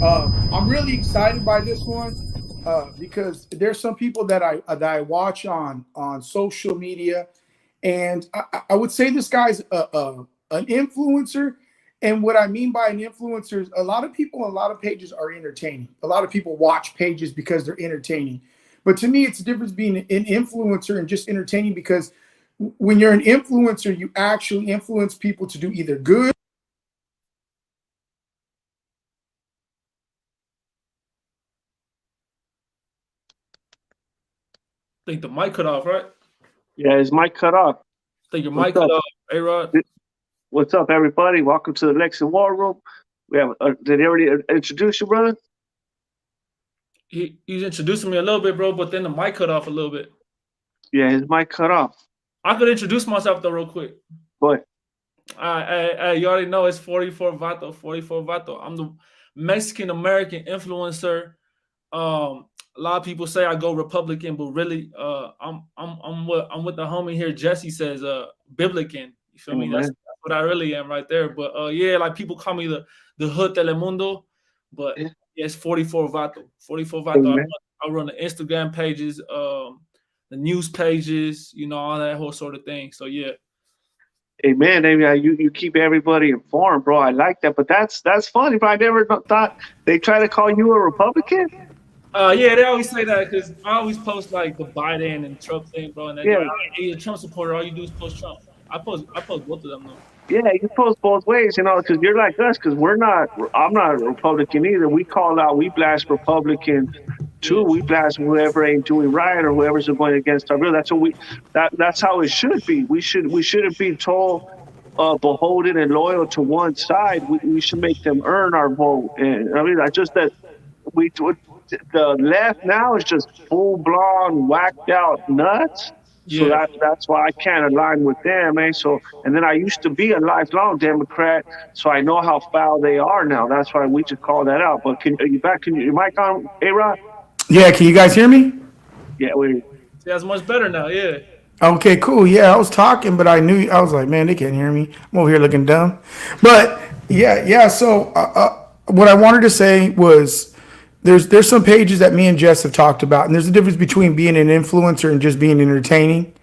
I'm really excited by this one because there's some people that I watch on social media, and I would say this guy's an influencer. And what I mean by an influencer is a lot of people, a lot of pages are entertaining. A lot of people watch pages because they're entertaining. But to me, it's the difference being an influencer and just entertaining because when you're an influencer, you actually influence people to do either good. Think the mic cut off, right? Yeah, his mic cut off. Think your What's mic cut up? off, A Rod. What's up, everybody? Welcome to the Lexington War Room. We have. Did he already introduce you, brother? He's introducing me a little bit, bro, but then the mic cut off a little bit. Yeah, his mic cut off. I could introduce myself though, real quick. But You already know it's 44 Vato, 44 Vato. I'm the Mexican American influencer. A lot of people say I go Republican, but really, I'm with the homie here. Jesse says, Biblican. You feel me? That's man, what I really am right there. But yeah, like people call me the Hood Telemundo, but yeah, yeah, it's 44 Vato, 44 Vato. amen, I run the Instagram pages, the news pages, all that whole sort of thing. So yeah. amen. Amen. You keep everybody informed, bro. I like that. But that's funny. But I never thought they try to call you a Republican. Yeah, they always say that because I always post like the Biden and Trump thing, bro. And they Yeah, go, "Hey, you're a Trump supporter. All you do is post Trump." I post both of them though. yeah. You post both ways, because you're like us. Because we're not. I'm not a Republican either. We call out. We blast Republicans too. Yeah, We blast whoever ain't doing right or whoever's going against our will. That's what we. That's how it should be. We shouldn't be told beholden and loyal to one side. We should make them earn our vote. And I mean, I just that we the left now is just full blown whacked out nuts. So yeah. that's why I can't align with them, eh? So and then I used to be a lifelong Democrat, so I know how foul they are now. That's why we just call that out. But are you back? Can you your mic on, A Rod? Yeah, can you guys hear me? Yeah, we. See, that's much better now. Yeah. Okay, cool. Yeah, I was talking, but I was like, man, they can't hear me. I'm over here looking dumb. But yeah. So what I wanted to say was, there's some pages that me and Jess have talked about, and there's a difference between being an influencer and just being entertaining.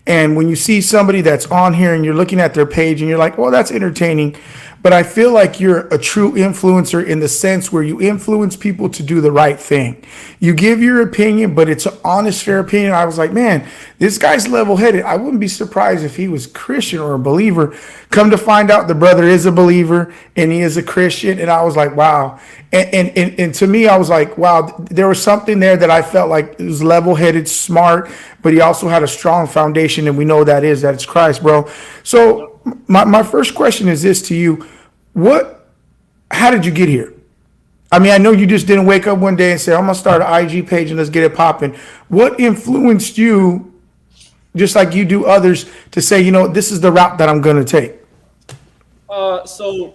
And when you see somebody that's on here and you're looking at their page and you're like, well, that's entertaining. But I feel like you're a true influencer in the sense where you influence people to do the right thing. You give your opinion, but it's an honest, fair opinion. I was like, man, this guy's level headed. I wouldn't be surprised if he was Christian or a believer. Come to find out, the brother is a believer and he is a Christian. And I was like, wow. And to me, I was like, wow, there was something there that I felt like it was level headed, smart, but he also had a strong foundation. And we know that it's Christ, bro. So my first question is this to you. How did you get here? I mean, I know you just didn't wake up one day and say, I'm going to start an IG page and let's get it popping. What influenced you, just like you do others, to say, this is the route that I'm going to take? Uh, so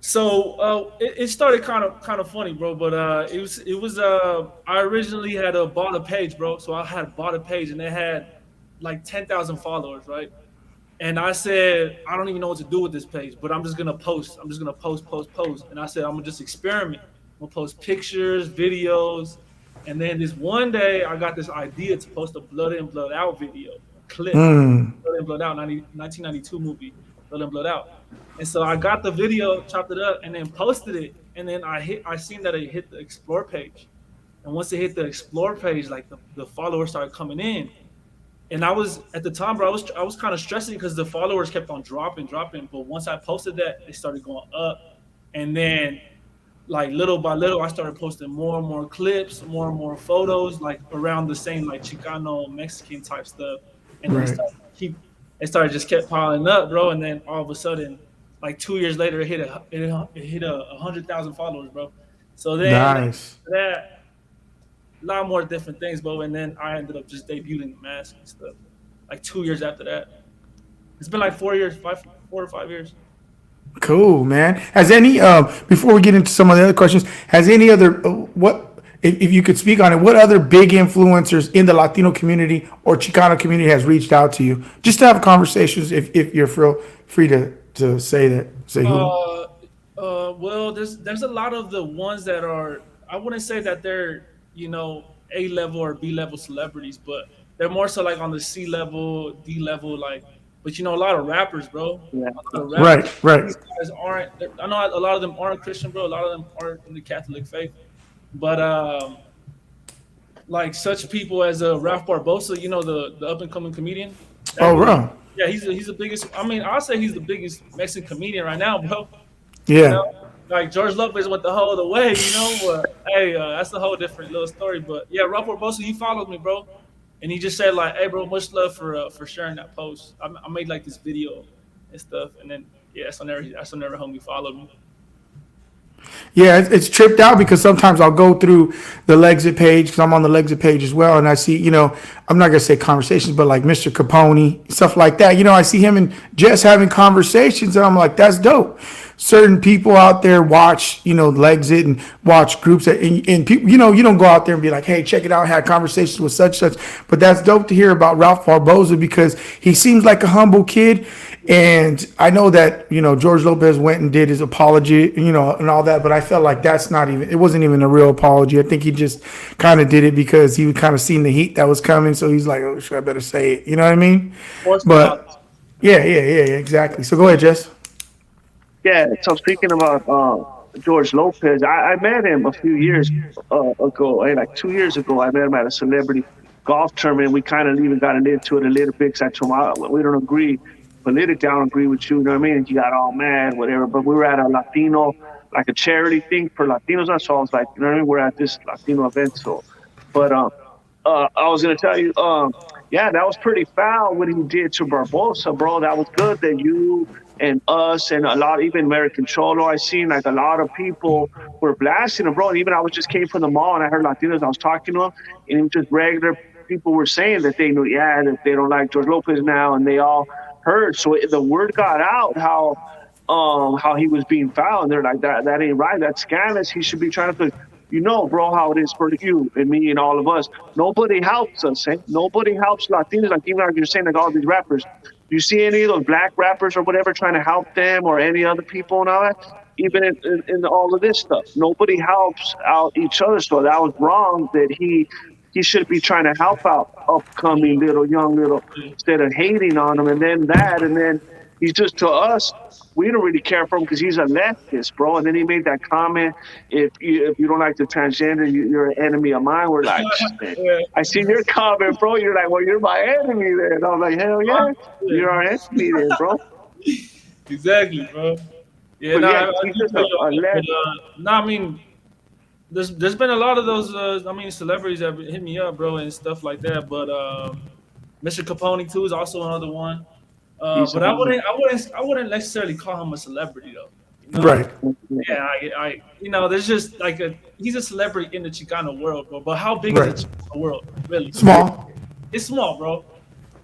it started kind of funny, bro. But it was I originally had bought a page, bro. So I had bought a page and it had like 10,000 followers, right? And I said, I don't even know what to do with this page, but I'm just gonna post. I'm just gonna post. And I said, I'm gonna just experiment. I'm gonna post pictures, videos, and then this one day I got this idea to post a Blood In, Blood Out video, a clip, Blood In, Blood Out, 1992 movie, Blood In, Blood Out. And so I got the video, chopped it up, and then posted it. And then I seen that it hit the explore page. And once it hit the explore page, like the followers started coming in. And I was at the time, bro. I was kind of stressing because the followers kept on dropping. But once I posted that, they started going up, and then like little by little, I started posting more and more clips, more and more photos, like around the same like Chicano Mexican type stuff. And then Right. it started just kept piling up, bro. And then all of a sudden, like 2 years later, it hit 100,000 followers, bro. So then Nice. that a lot more different things, bro. And then I ended up just debuting the mask and stuff. Like 2 years after that. It's been like 4 years, 4 or 5 years. Cool, man. Has any before we get into some of the other questions, has any other what if you could speak on it, what other big influencers in the Latino community or Chicano community has reached out to you just to have conversations if you're free to say who? Uh, Well, there's a lot of the ones that are. I wouldn't say that they're A level or B level celebrities, but they're more so like on the C level, D level, like. But a lot of rappers, bro. Yeah. A lot of rappers. Right, right. These guys aren't. I know a lot of them aren't Christian, bro. A lot of them aren't in the Catholic faith, but like such people as Ralph Barbosa, the up and coming comedian. That Oh, really, bro. yeah, he's the biggest. I mean, I'll say he's the biggest Mexican comedian right now, bro. You know, Yeah. like George Lopez went the whole of the way, But hey, that's a whole different little story. But yeah, Ralph Barbosa, he followed me, bro, and he just said like, "Hey, bro, much love for sharing that post. I made like this video and stuff, and then yeah, that's whenever homie followed me. Yeah, it's tripped out because sometimes I'll go through the Lexit page because I'm on the Lexit page as well, and I see, I'm not gonna say conversations, but like Mr. Capone, stuff like that. I see him and Jess having conversations, and I'm like, that's dope. Certain people out there watch, Lexit and watch groups that, and people, you don't go out there and be like, hey, check it out, I had conversations with such, but that's dope to hear about Ralph Barboza because he seems like a humble kid. And I know that, George Lopez went and did his apology, and all that, but I felt like it wasn't even a real apology. I think he just kind of did it because he kind of seen the heat that was coming. So he's like, oh, I better say it. You know what I mean? Forced But apology. yeah, exactly. So go ahead, Jess. Yeah. So speaking about George Lopez, I met him a few years ago, like 2 years ago. I met him at a celebrity golf tournament. We kind of even got into it a little bit because I told him we don't agree politically. I don't agree with you. You know what I mean? And he got all mad, whatever. But we were at a Latino, like a charity thing for Latinos. So I was like, you know what I mean? We're at this Latino event. So, but I was gonna tell you, yeah, that was pretty foul what he did to Barbosa, bro. That was good that you and us and a lot, even American Cholo, I seen like a lot of people were blasting him, bro. And even I was just came from the mall and I heard Latinos. I was talking to them, and it was just regular people were saying that they knew, yeah, that they don't like George Lopez now, and they all heard. So the word got out how he was being fouled, and they're like that ain't right. That's scandalous. He should be trying to. Bro, how it is for you and me and all of us. Nobody helps us, eh? Nobody helps Latinos. Like even like you're saying, like all these rappers. You see any of those black rappers or whatever trying to help them or any other people and all that? Even in all of this stuff, nobody helps out each other. So that was wrong. That he should be trying to help out upcoming little young little instead of hating on them. And then he's just to us. We don't really care for him because he's a leftist, bro. And then he made that comment: if you don't like the transgender, you're an enemy of mine. We're like, man, Yeah, I see your comment, bro. You're like, well, you're my enemy then. I'm like, hell yeah, yeah. you're our enemy then, bro. Exactly, bro. Yeah, But no, yeah, I he's do just feel you a on that. left. But no, I mean, there's been a lot of those. I mean, celebrities that hit me up, bro, and stuff like that. But Mr. Capone too is also another one. He's a But I wouldn't necessarily call him a celebrity though. You know? Right. Yeah, there's just like he's a celebrity in the Chicano world, bro. But how big is the Right. Chicano world, really? Small. It's small, bro.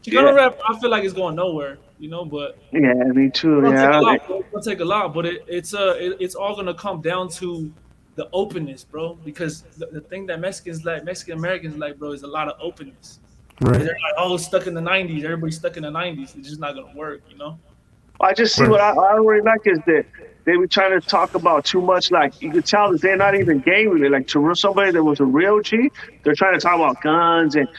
yeah, Chicano rap, I feel like it's going nowhere, but yeah, me it's too. gonna take a Yeah, lot, bro. It's gonna take a lot, but it's all gonna come down to the openness, bro. Because the thing that Mexican Americans like, bro, is a lot of openness. They're Right. like, oh, stuck in the '90s. Everybody's stuck in the '90s. It's just not gonna work. I just see Right. what I don't really like is that they were trying to talk about too much. Like you could tell that they're not even gay really. Like to somebody that was a real G, they're trying to talk about guns and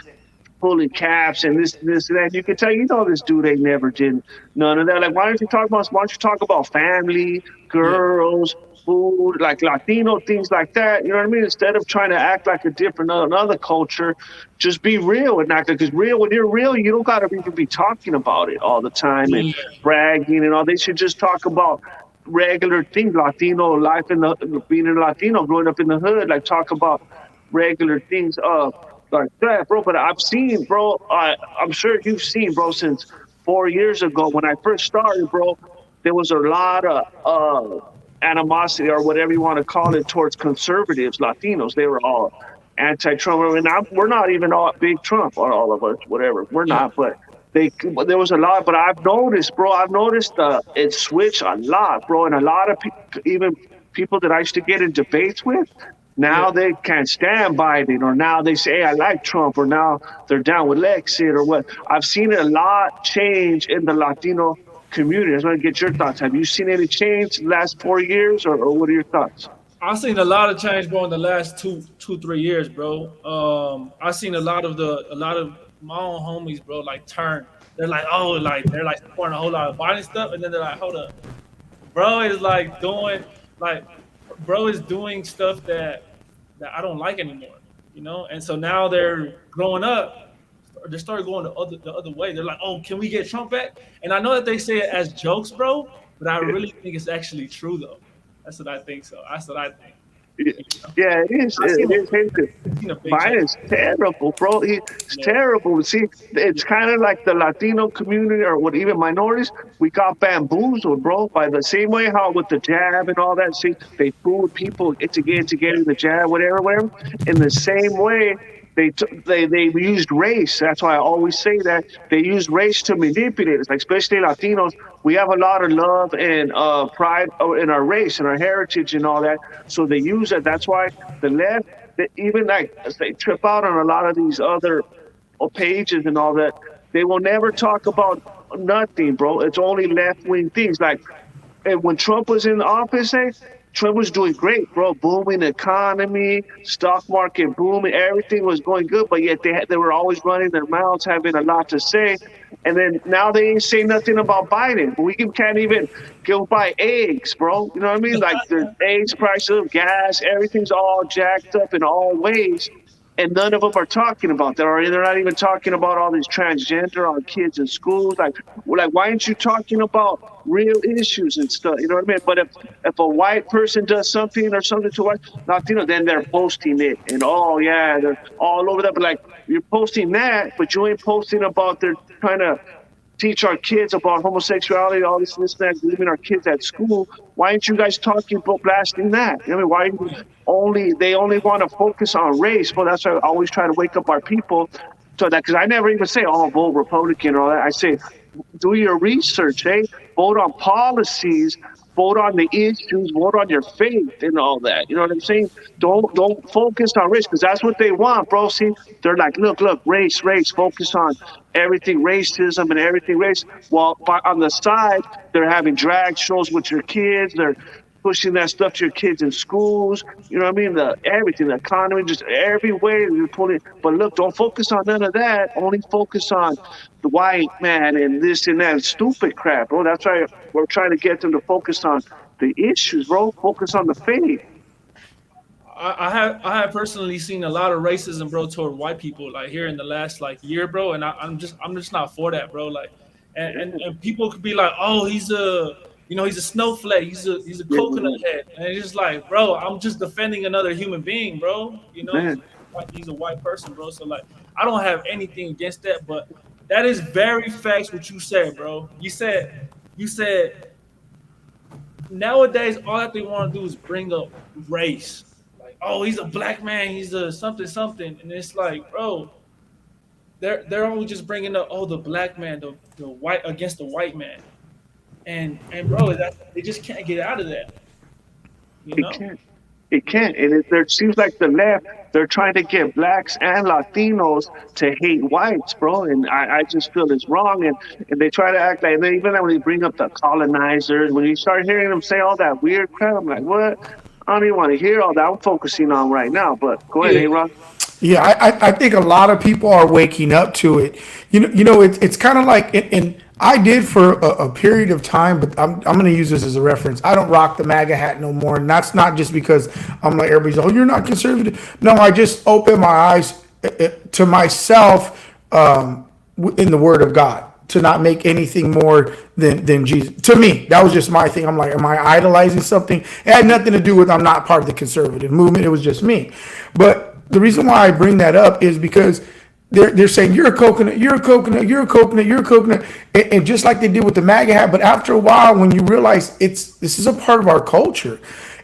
pulling caps and this, and that. You can tell, this dude ain't never did none of that. Like, why don't you talk about family, Yeah. girls, food, like Latino things like that? You know what I mean? Instead of trying to act like a different another culture, just be real and act like it's real. When you're real, you don't gotta even be talking about it all the time and Yeah. bragging and all. They should just talk about regular things, Latino life in the being a Latino, growing up in the hood, like talk about regular things. Like that, bro. But I've seen, bro. I'm sure you've seen, bro, since 4 years ago when I first started, bro. There was a lot of animosity or whatever you want to call it towards conservatives, Latinos. They were all anti-Trump, and we're not even all big Trump, or all of us, whatever. We're Yeah. not, but there was a lot. But I've noticed, bro. I've noticed it switched a lot, bro, and a lot of people, even people that I used to get in debates with. Yeah. Now they can't stand Biden, or now they say, "Hey, I like Trump," or now they're down with Lexit, or what. I've seen a lot change in the Latino community. I just want to get your thoughts. Have you seen any change in the last 4 years, or what are your thoughts? I've seen a lot of change, bro, in the last 3 years, bro. I've seen a lot of my own homies, bro, like turn. They're like, oh, like they're like supporting a whole lot of Biden stuff, and then they're like, hold up, bro is like doing like, bro is doing stuff that I don't like anymore, you know. And so now they're growing up, they started going the other way. They're like, oh, can we get Trump back? And I know that they say it as jokes, bro, but I really think it's actually true though. That's what I think. So that's what I think. Yeah, You know? yeah, it is. I It seen a, is hatred. seen a big change. Biden's terrible, bro. He's Yeah. terrible. See, it's kind of like the Latino community or what even minorities. We got bamboozled, bro, by the same way how with the jab and all that. See, they fooled people into getting the jab, whatever, whatever. In the same way, they used race. That's why I always say that they use race to manipulate us. Like especially Latinos, we have a lot of love and pride in our race and our heritage and all that. So they use it. That's why the left, even like as they trip out on a lot of these other pages and all that, they will never talk about nothing, bro. It's only left wing things. Like and when Trump was in office, Trump was doing great, bro. Booming economy, stock market booming, everything was going good. But yet they were always running their mouths, having a lot to say. And then now they ain't say nothing about Biden. Can't even go buy eggs, bro. You know what I mean? Like the eggs prices, gas, everything's all jacked up in all ways. And none of them are talking about that, or they're not even talking about all these transgender on kids in schools. Like, why aren't you talking about real issues and stuff? You know what I mean? But if a white person does something or something to white Latino, then they're posting it, and oh yeah, they're all over that. But like, you're posting that, but you ain't posting about they're trying to teach our kids about homosexuality, all this, that, leaving our kids at school. Why aren't you guys talking about blasting that? I mean, why they only want to focus on race? Well, that's why I always try to wake up our people to that, because I never even say, oh, vote Republican or all that. I say, do your research, vote on policies, vote on the issues, vote on your faith and all that. You know what I'm saying? Don't focus on race, because that's what they want, bro. See, they're like, look, race, focus on everything racism and everything race. While on the side, they're having drag shows with your kids. They're pushing that stuff to your kids in schools. You know what I mean? Everything, the economy, just every way you're pulling. But look, don't focus on none of that. Only focus on the white man and this and that stupid crap, bro. That's why we're trying to get them to focus on the issues, bro. Focus on the faith. I have personally seen a lot of racism, bro, toward white people, like here in the last like year, bro, and I'm just not for that, bro. Like, and people could be like, oh, he's a snowflake, he's a coconut head, and it's just like, bro, I'm just defending another human being, bro. You know, Man, he's a white person, bro. So like, I don't have anything against that, but that is very facts what you said, bro. You said nowadays all that they want to do is bring up race. Like, oh, he's a black man, he's a something something, and it's like, bro, they're only just bringing up, oh, the black man, the white against the white man, and bro, that they just can't get out of that, you it know? can't. It can't. And there seems like the left, they're trying to get blacks and Latinos to hate whites, bro. And I just feel it's wrong. And they try to act like, and then even when they bring up the colonizers, when you start hearing them say all that weird crap, I'm like, what? I don't even want to hear all that. I'm focusing on right now. But go ahead, Yeah, hey, Ron. Yeah, I think a lot of people are waking up to it. It's kind of like, and I did for a period of time, but I'm going to use this as a reference. I don't rock the MAGA hat no more, and that's not just because I'm like everybody's. Oh, you're not conservative. No, I just open my eyes to myself in the Word of God, to not make anything more than Jesus. To me, that was just my thing. I'm like, am I idolizing something? It had nothing to do with I'm not part of the conservative movement. It was just me. But the reason why I bring that up is because they're saying you're a coconut, you're a coconut, you're a coconut, you're a coconut, and just like they did with the MAGA hat. But after a while, when you realize this is a part of our culture.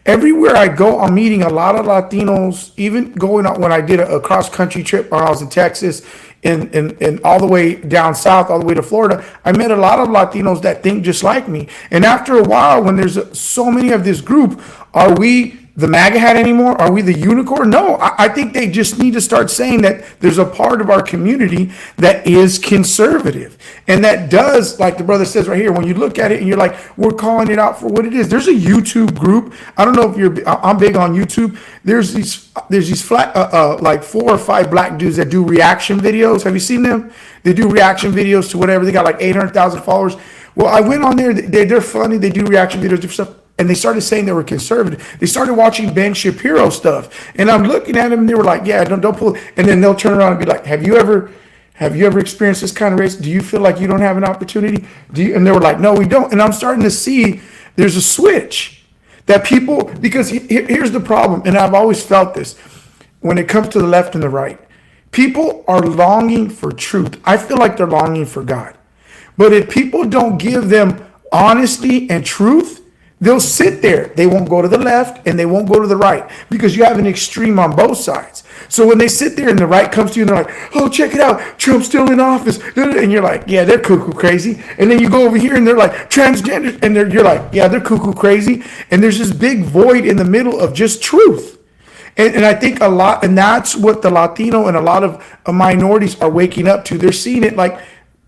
Everywhere I go, I'm meeting a lot of Latinos. Even going out when I did a cross country trip when I was in Texas, and all the way down south, all the way to Florida, I met a lot of Latinos that think just like me. And after a while, when there's so many of this group, are we the MAGA hat anymore? Are we the unicorn? No, I think they just need to start saying that there's a part of our community that is conservative. And that does, like the brother says right here, when you look at it and you're like, we're calling it out for what it is. There's a YouTube group. I don't know if I'm big on YouTube. There's these flat, like 4 or 5 black dudes that do reaction videos. Have you seen them? They do reaction videos to whatever. They got like 800,000 followers. Well, I went on there. They're funny. They do reaction videos, different stuff. And they started saying they were conservative. They started watching Ben Shapiro stuff. And I'm looking at them and they were like, yeah, don't pull. And then they'll turn around and be like, have you ever experienced this kind of race? Do you feel like you don't have an opportunity? And they were like, no, we don't. And I'm starting to see there's a switch that people, because here's the problem. And I've always felt this when it comes to the left and the right. People are longing for truth. I feel like they're longing for God. But if people don't give them honesty and truth, they'll sit there. They won't go to the left and they won't go to the right because you have an extreme on both sides. So when they sit there and the right comes to you and they're like, oh, check it out, Trump's still in office. And you're like, yeah, they're cuckoo crazy. And then you go over here and they're like, transgender. And you're like, yeah, they're cuckoo crazy. And there's this big void in the middle of just truth. And I think a lot, and that's what the Latino and a lot of minorities are waking up to. They're seeing it like,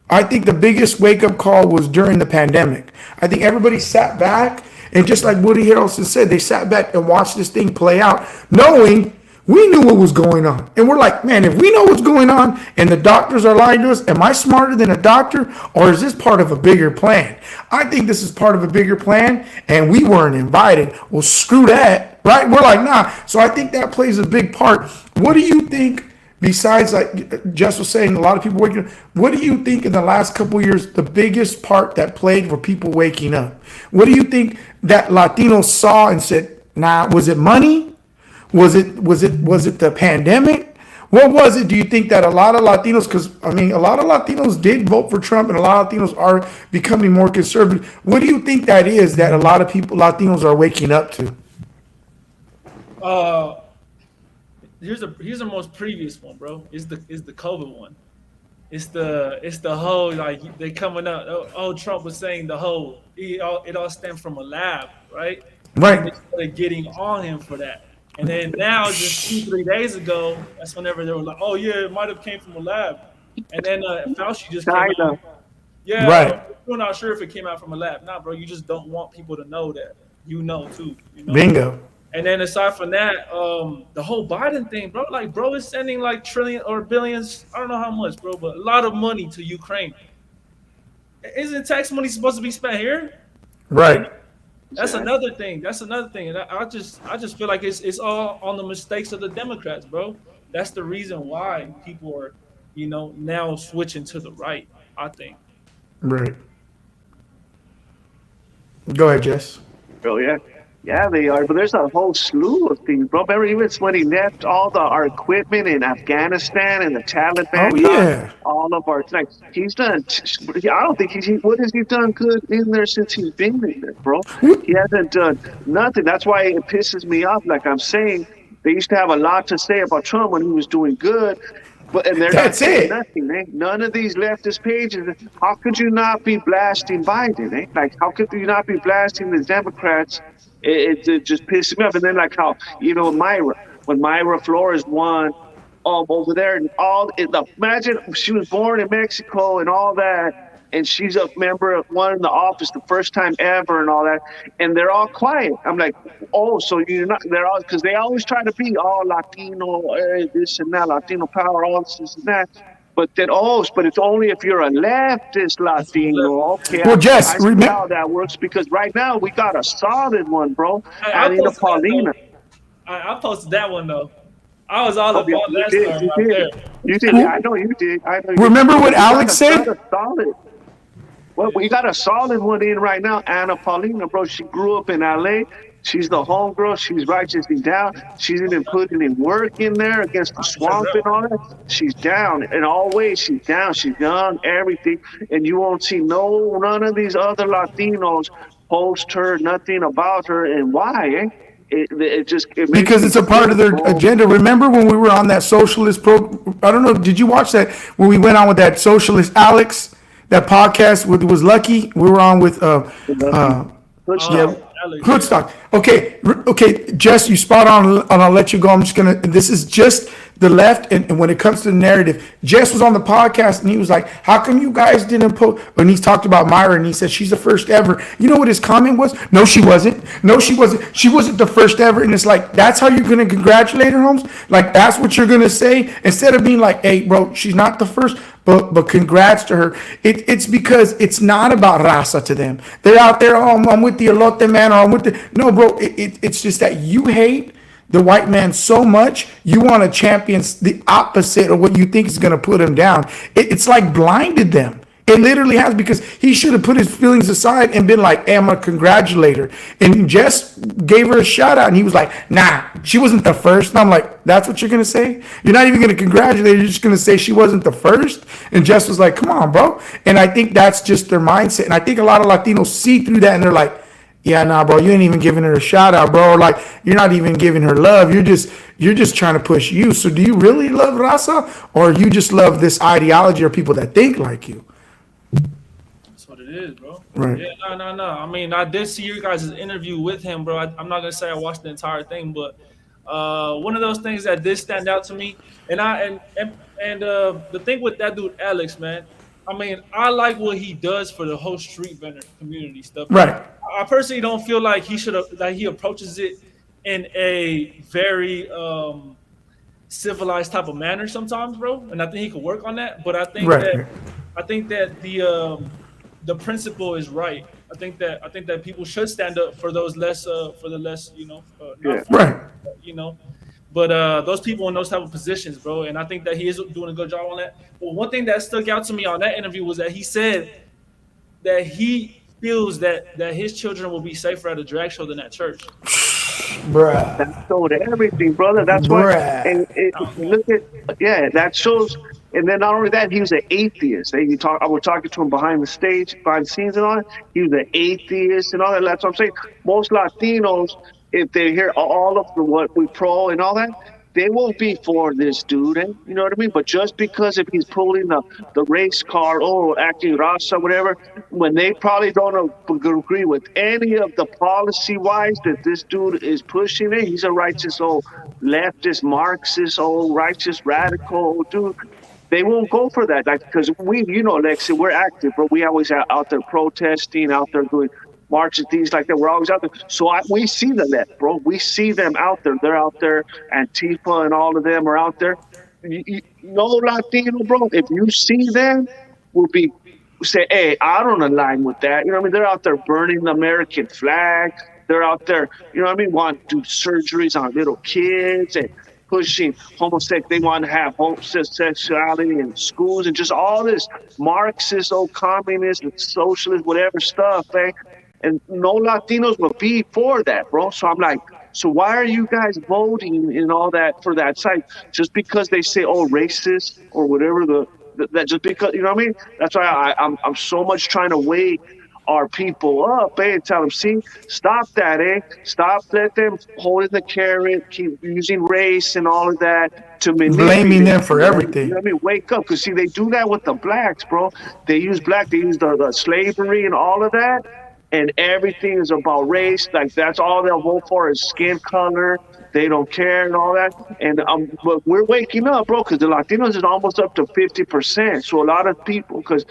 I think the biggest wake-up call was during the pandemic. I think everybody sat back, and just like Woody Harrelson said, they sat back and watched this thing play out, knowing we knew what was going on. And we're like, man, if we know what's going on and the doctors are lying to us, am I smarter than a doctor, or is this part of a bigger plan? I think this is part of a bigger plan, and we weren't invited. Well, screw that, right? We're like, nah. So I think that plays a big part. What do you think? Besides, like Jess was saying, a lot of people waking up. What do you think in the last couple of years the biggest part that played for people waking up? What do you think that Latinos saw and said, "Nah"? Was it money? Was it the pandemic? What was it? Do you think that a lot of Latinos, because I mean, a lot of Latinos did vote for Trump, and a lot of Latinos are becoming more conservative. What do you think that is that a lot of people, Latinos, are waking up to? Here's the most previous one, bro. Is the COVID one. It's the whole, like, they coming up. Oh, Trump was saying the whole it all stemmed from a lab, right? Right. And they started getting on him for that. And then now, just 2-3 days ago, that's whenever they were like, oh yeah, it might have came from a lab. And then Fauci just came out. Yeah, right. We're not sure if it came out from a lab. Nah, bro, you just don't want people to know that. You know too. You know? Bingo. And then aside from that, the whole Biden thing, bro, like, bro is sending like trillion or billions, I don't know how much, bro, but a lot of money to Ukraine. Isn't tax money supposed to be spent here? Right. That's another thing. And I just feel like it's all on the mistakes of the Democrats, bro. That's the reason why people are, now switching to the right, I think. Right. Go ahead, Jess. Oh, yeah. Yeah, they are. But there's a whole slew of things, bro. Remember, even when he left all our equipment in Afghanistan and the Taliban, oh, yeah, all of our, like, he's done. I don't think what has he done good in there since he's been in there, bro? He hasn't done nothing. That's why it pisses me off. Like I'm saying, they used to have a lot to say about Trump when he was doing good. And they're That's not saying it. nothing, eh? None of these leftist pages. How could you not be blasting Biden, eh? Like, how could you not be blasting the Democrats? It just pisses me off. And then, like, how, when Myra Flores won over there, and imagine she was born in Mexico and all that, and she's a member of one in the office the first time ever and all that, and they're all quiet. I'm like, oh, so you're not, they're all, because they always try to be all Latino, this and that, Latino power, all this and that. But then, but it's only if you're a leftist Latino. Okay, well, Jess, I see how that works, because right now we got a solid one, bro. Anna Paulina. I posted that one, though. I was all about that story right there. You did. I know you did. Remember what Alex said? Solid. Well, we got a solid one in right now. Anna Paulina, bro. She grew up in LA. She's the homegirl. She's righteously down. She's even putting in work in there against the swamp and all that. She's down in all ways. She's down. She's done everything. And you won't see none of these other Latinos post her, nothing about her. And why, eh? Because it's a part of their agenda. Remember when we were on that socialist I don't know, did you watch that when we went on with that socialist Alex? That podcast was Lucky. We were on with That Alex, yeah. Hoodstock. Okay, okay, Jess, you spot on, and I'll let you go. I'm just gonna. This is just the left, and when it comes to the narrative, Jess was on the podcast, and he was like, "How come you guys didn't put?" When he talked about Myra, and he said she's the first ever. You know what his comment was? No, she wasn't. No, she wasn't. She wasn't the first ever. And it's like that's how you're gonna congratulate her, Holmes. Like that's what you're gonna say instead of being like, "Hey, bro, she's not the first." But congrats to her. It's because it's not about raza to them. They're out there. Oh, I'm with the elote man, or I'm with the no, bro. It's just that you hate the white man so much. You want to champion the opposite of what you think is going to put him down. It's like blinded them. It literally has because he should have put his feelings aside and been like, hey, I'm gonna congratulate her. And Jess gave her a shout out and he was like, nah, she wasn't the first. And I'm like, that's what you're gonna say? You're not even gonna congratulate her, you're just gonna say she wasn't the first? And Jess was like, come on, bro. And I think that's just their mindset. And I think a lot of Latinos see through that and they're like, yeah, nah, bro, you ain't even giving her a shout out, bro. Like, you're not even giving her love. You're just trying to push you. So do you really love Raza? Or you just love this ideology or people that think like you? That's what it is, bro. Right. Yeah, no. I mean, I did see your guys' interview with him, bro. I'm not gonna say I watched the entire thing, but one of those things that did stand out to me, and the thing with that dude Alex, man. I mean, I like what he does for the whole street vendor community stuff. Right. I personally don't feel like he should have like he approaches it in a very civilized type of manner sometimes, bro. And I think he could work on that. But Right. I think that the principle is right. I think that people should stand up for the less not Yeah. for Right. you know but those people in those type of positions, bro. And I think that he is doing a good job on that. But one thing that stuck out to me on that interview was that he said that he feels that his children will be safer at a drag show than at church. That Bruh. showed everything, brother. That's why. And Bruh. look at, yeah, that shows. And then not only that, he was an atheist. I was talking to him behind the stage, behind the scenes and all that. He was an atheist and all that. That's what I'm saying. Most Latinos, if they hear all of the what we pro and all that, they won't be for this dude. And you know what I mean? But just because if he's pulling the race card, oh, acting Rasa, whatever, when they probably don't agree with any of the policy wise that this dude is pushing it, he's a righteous old leftist, Marxist, old righteous radical dude. They won't go for that, like because we, Lexi, we're active, but we always out there protesting, out there doing marches, things like that. We're always out there. So we see the left, bro. We see them out there. They're out there. Antifa and all of them are out there. No Latino, bro. If you see them, will be say, hey, I don't align with that. You know what I mean? They're out there burning the American flag. They're out there, you know what I mean, want to do surgeries on little kids and pushing homosexuality. They want to have homosexuality in schools and just all this Marxist, old communist, and socialist, whatever stuff, eh? And no Latinos will be for that, bro. So I'm like, so why are you guys voting and all that for that side? Just because they say, oh, racist or whatever that just because you know what I mean? That's why I'm so much trying to wake our people up, eh? And tell them, see, stop that, eh? Stop, let them hold in the carrot, keep using race and all of that to Blaming manipulate. them for You know everything. what I mean? Wake up, because see, they do that with the blacks, bro. They use the slavery and all of that, and everything is about race. Like that's all they'll vote for is skin color. They don't care and all that. And but we're waking up, bro, because the Latinos is almost up to 50%. So a lot of people, because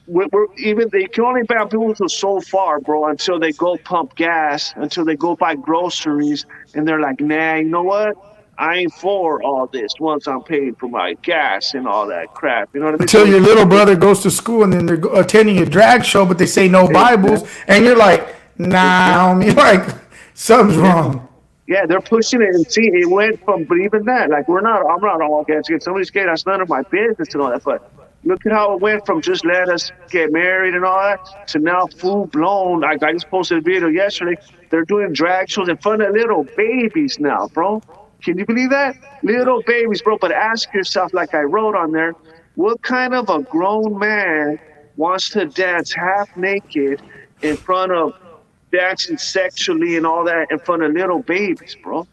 we're even they can only ban people to so far, bro, until they go pump gas, until they go buy groceries, and they're like, nah, you know what? I ain't for all this once I'm paying for my gas and all that crap. You know what I mean? Until your little brother goes to school and then they're attending a drag show, but they say no Bibles, and you're like, nah, exactly. homie, like something's Yeah. wrong. Yeah, they're pushing it, and see, it went from, but even that, like, I'm not all against it. Somebody's gay, that's none of my business and all that. But look at how it went from just let us get married and all that to now full blown. Like, I just posted a video yesterday. They're doing drag shows in front of little babies now, bro. Can you believe that? Little babies, bro. But ask yourself, like I wrote on there, what kind of a grown man wants to dance half naked in front of dancing sexually and all that in front of little babies, bro?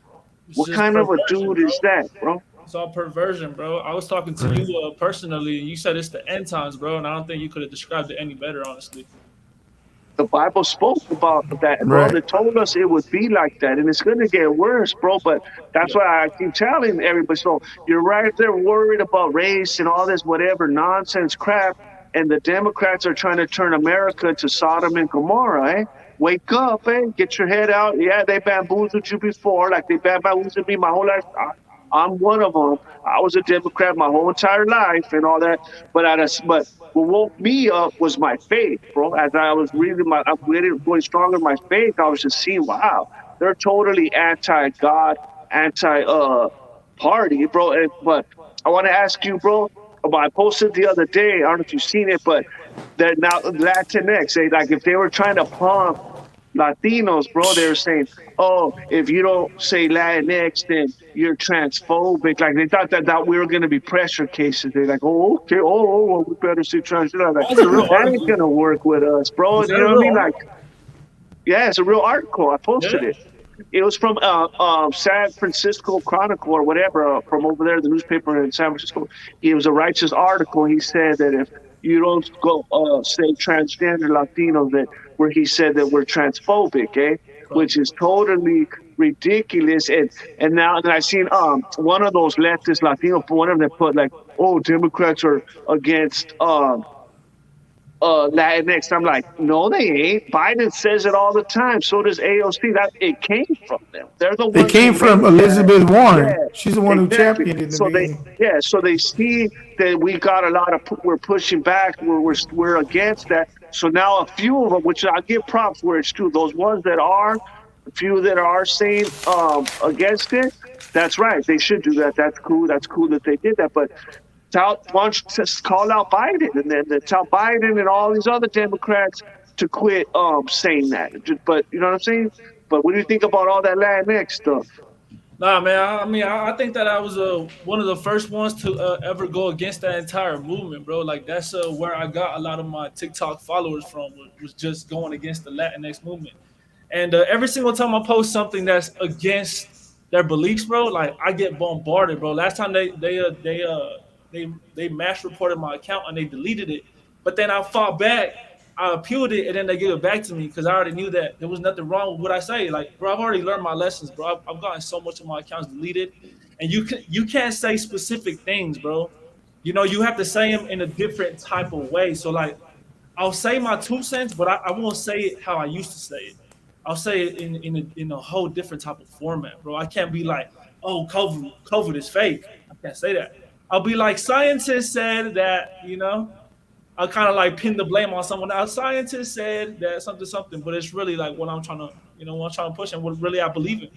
It's What just kind of a perversion, dude is bro. that, bro? It's all perversion, bro. I was talking to you personally, and you said it's the end times, bro. And I don't think you could have described it any better, honestly. The Bible spoke about that, bro. Right. They told us it would be like that, and it's gonna get worse, bro. But that's Yeah. why I keep telling everybody. So you're right there worried about race and all this whatever nonsense crap, and the Democrats are trying to turn America to Sodom and Gomorrah, eh? Wake up, eh? Get your head out. Yeah, they bamboozled you before, like they bamboozled me my whole life. I'm one of them. I was a Democrat my whole entire life and all that. But what woke me up was my faith, bro. As I was reading I'm really going stronger in my faith. I was just seeing, wow, they're totally anti-God, anti party, bro. But I want to ask you, bro. I posted the other day. I don't know if you've seen it, but that now Latinx, like if they were trying to pump Latinos, bro, they were saying, "Oh, if you don't say Latinx, then you're transphobic." Like they thought that we were gonna be pressure cases. They're like, "Oh, okay, well, we better say transgender." I'm like, That was a real that ain't article. gonna work with us, bro. Was You that a know what I real mean? Like, article? yeah, it's a real article. I Yeah. posted it. It was from San Francisco Chronicle or whatever, from over there, the newspaper in San Francisco. It was a righteous article. He said that if you don't go say transgender Latinos, that where he said that we're transphobic, eh? Bro. Which is totally ridiculous. And now that I seen one of those leftist Latinos, one of them put like, oh, Democrats are against Latinx. I'm like, no, they ain't. Biden says it all the time. So does AOC. That it came from them. They're the It ones who came from made that. Elizabeth Warren. Yeah, She's the one who exactly. championed it in the So they, beginning. yeah, so they see that we got a lot of, we're pushing back. We're against that. So now a few of them, which I give props where it's true. Those ones that are, a few that are saying against it. That's right. They should do that. That's cool. That's cool that they did that. But why don't you just call out Biden and then tell Biden and all these other Democrats to quit saying that. But you know what I'm saying? But what do you think about all that Latinx stuff? Nah, man. I mean, I think that I was one of the first ones to ever go against that entire movement, bro. Like that's where I got a lot of my TikTok followers from was just going against the Latinx movement. And every single time I post something that's against their beliefs, bro, like I get bombarded, bro. Last time they mass reported my account and they deleted it, but then I fought back. I appealed it and then they gave it back to me because I already knew that there was nothing wrong with what I say. Like, bro, I've already learned my lessons, bro. I've gotten so much of my accounts deleted, and you can't say specific things, bro. You know, you have to say them in a different type of way. So like, I'll say my 2 cents, but I won't say it how I used to say it. I'll say it in a whole different type of format, bro. I can't be like, oh, COVID is fake. I can't say that. I'll be like, scientists said that, you know. I kind of like pin the blame on someone else. Scientists said that something, but it's really like what I'm trying to, what I'm trying to push and what really I believe in,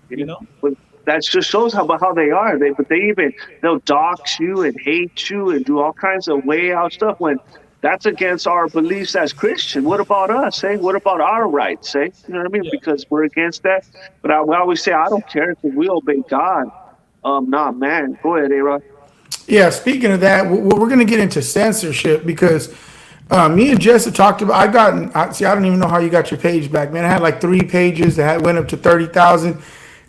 Yeah. you know. But that just shows how they are. They'll dox you and hate you and do all kinds of way out stuff when that's against our beliefs as Christian. What about us? Eh? What about our rights? Eh? You know what I mean? Yeah, Because we're against that. But we always say I don't care because we obey God. Nah, man. Go ahead, A-Rod. Yeah, speaking of that, we're going to get into censorship because me and Jess have talked about. See, I don't even know how you got your page back, man. I had like 3 pages that went up to 30,000.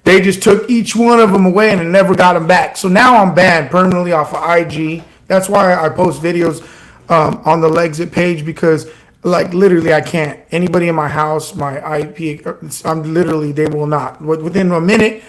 They just took each one of them away and never got them back. So now I'm banned permanently off of IG. That's why I post videos on the Legsit page because, like, literally, I can't. Anybody in my house, my IP, I'm literally, they will not. Within a minute,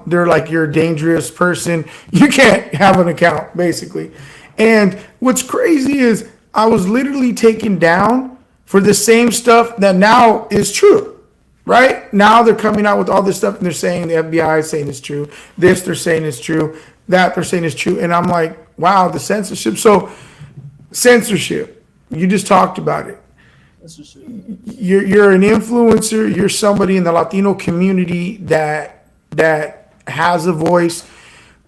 they're like, you're a dangerous person. You can't have an account, basically. And what's crazy is I was literally taken down for the same stuff that now is true. Right? Now they're coming out with all this stuff and they're saying the FBI is saying it's true. This they're saying is true. That they're saying is true. And I'm like, wow, the censorship. So censorship. You just talked about it. that's just it. You're an influencer. You're somebody in the Latino community that has a voice.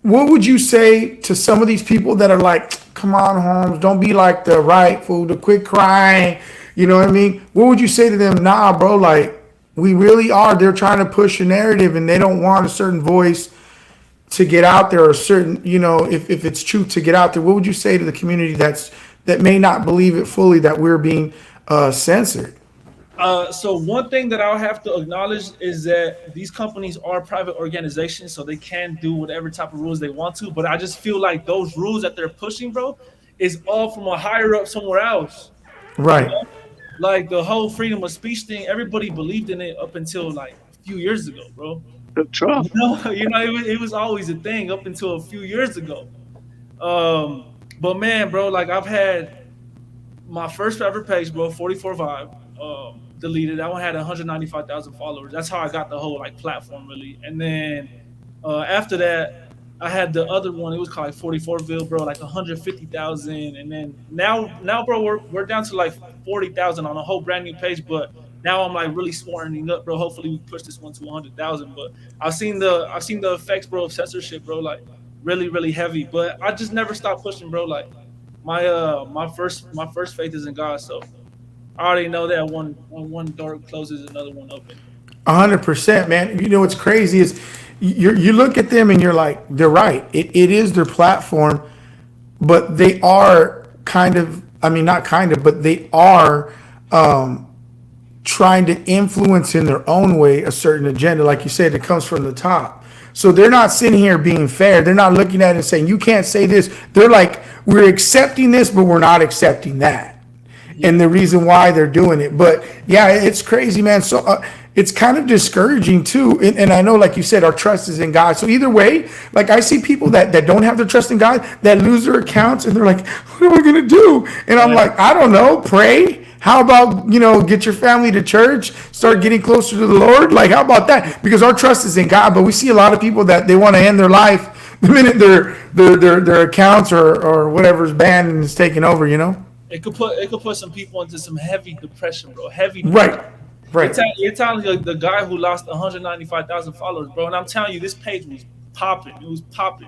What would you say to some of these people that are like, come on, Holmes, don't be like the right fool, to quit crying. You know what I mean? What would you say to them? Nah, bro, like, we really are. They're trying to push a narrative and they don't want a certain voice to get out there, or certain, if it's truth to get out there. What would you say to the community that may not believe it fully, that we're being censored? So one thing that I'll have to acknowledge is that these companies are private organizations, so they can do whatever type of rules they want to. But I just feel like those rules that they're pushing, bro, is all from a higher up somewhere else. You Right. know, like the whole freedom of speech thing, everybody believed in it up until like a few years ago, bro. Trump. It was always a thing up until a few years ago. Um, but man, bro, like I've had my first ever page, bro, 44 Vibe, deleted. That one had 195,000 followers. That's how I got the whole like platform really. And then after that, I had the other one. It was called like 44ville, bro, like 150,000. And then now, bro, we're down to like 40,000 on a whole brand new page. But now I'm like really smartening up, bro. Hopefully we push this one to 100,000. But I've seen the effects, bro, of censorship, bro, like really really heavy. But I just never stopped pushing, bro. Like my first faith is in God, so I already know that one when one door closes, another one open. 100%, man. You know what's crazy is you look at them and you're like, they're right. It is their platform, but they are kind of, I mean, not kind of, but they are trying to influence in their own way a certain agenda. Like you said, it comes from the top. So they're not sitting here being fair. They're not looking at it and saying, you can't say this. They're like, we're accepting this, but we're not accepting that. And the reason why they're doing it. But yeah, it's crazy, man. So it's kind of discouraging too. And I know, like you said, our trust is in God. So either way, like I see people that don't have their trust in God that lose their accounts and they're like, what am I going to do? And I'm like, I don't know, pray. How about, get your family to church, start getting closer to the Lord? Like, how about that? Because our trust is in God, but we see a lot of people that they want to end their life the minute their accounts or whatever's banned and is taken over. It could put some people into some heavy depression, bro. Heavy depression. Right. Right. You're telling the guy who lost 195,000 followers, bro, and I'm telling you, this page was popping. It was popping.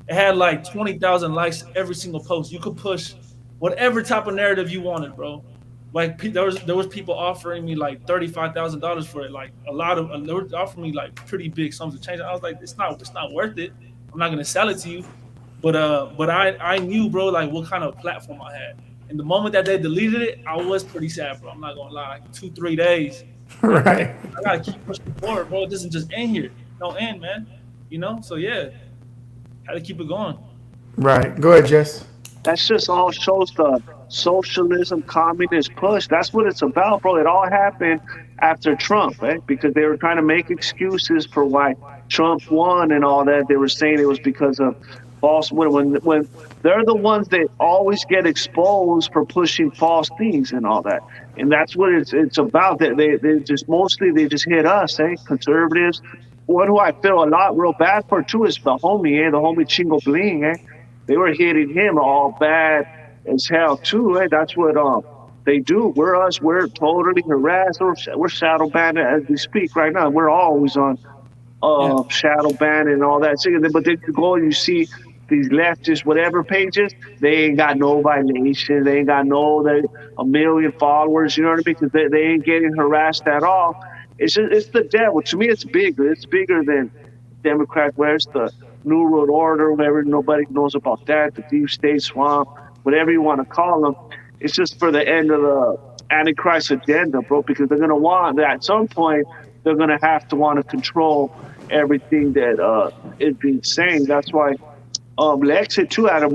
It had like 20,000 likes every single post. You could push whatever type of narrative you wanted, bro. Like there was people offering me like $35,000 for it. Like a lot of they were offering me like pretty big sums of change. I was like, it's not worth it. I'm not gonna sell it to you. But I knew, bro, like what kind of platform I had. And the moment that they deleted it, I was pretty sad, bro. I'm not gonna lie. Like 2-3 days, like Right. I gotta keep pushing forward, bro. It doesn't just end here. Don't end, man. So yeah, had to keep it going. Right. Go ahead, Jess. That's just all shows the socialism, communist push. That's what it's about, bro. It all happened after Trump, right? Because they were trying to make excuses for why Trump won and all that. They were saying it was because of false. When they're the ones that always get exposed for pushing false things and all that, and that's what it's about. That they just mostly they just hit us, conservatives. What do I feel a lot real bad for too is the homie Chingo Bling, they were hitting him all bad as hell too. That's what they do. We're totally harassed. We're shadow banned as we speak right now. We're always on Yeah, shadow ban and all that. But then you go and you see these leftist whatever pages, they ain't got no violation. They ain't got a million followers. You know what I mean? Because they ain't getting harassed at all. It's the devil. To me, it's bigger. It's bigger than Democrat. Where's the New World Order? Whatever. Nobody knows about that. The deep state swamp, whatever you want to call them. It's just for the end of the Antichrist agenda, bro. Because they're gonna want that at some point. They're gonna have to want to control everything that is being saying. That's why Lexit too, out of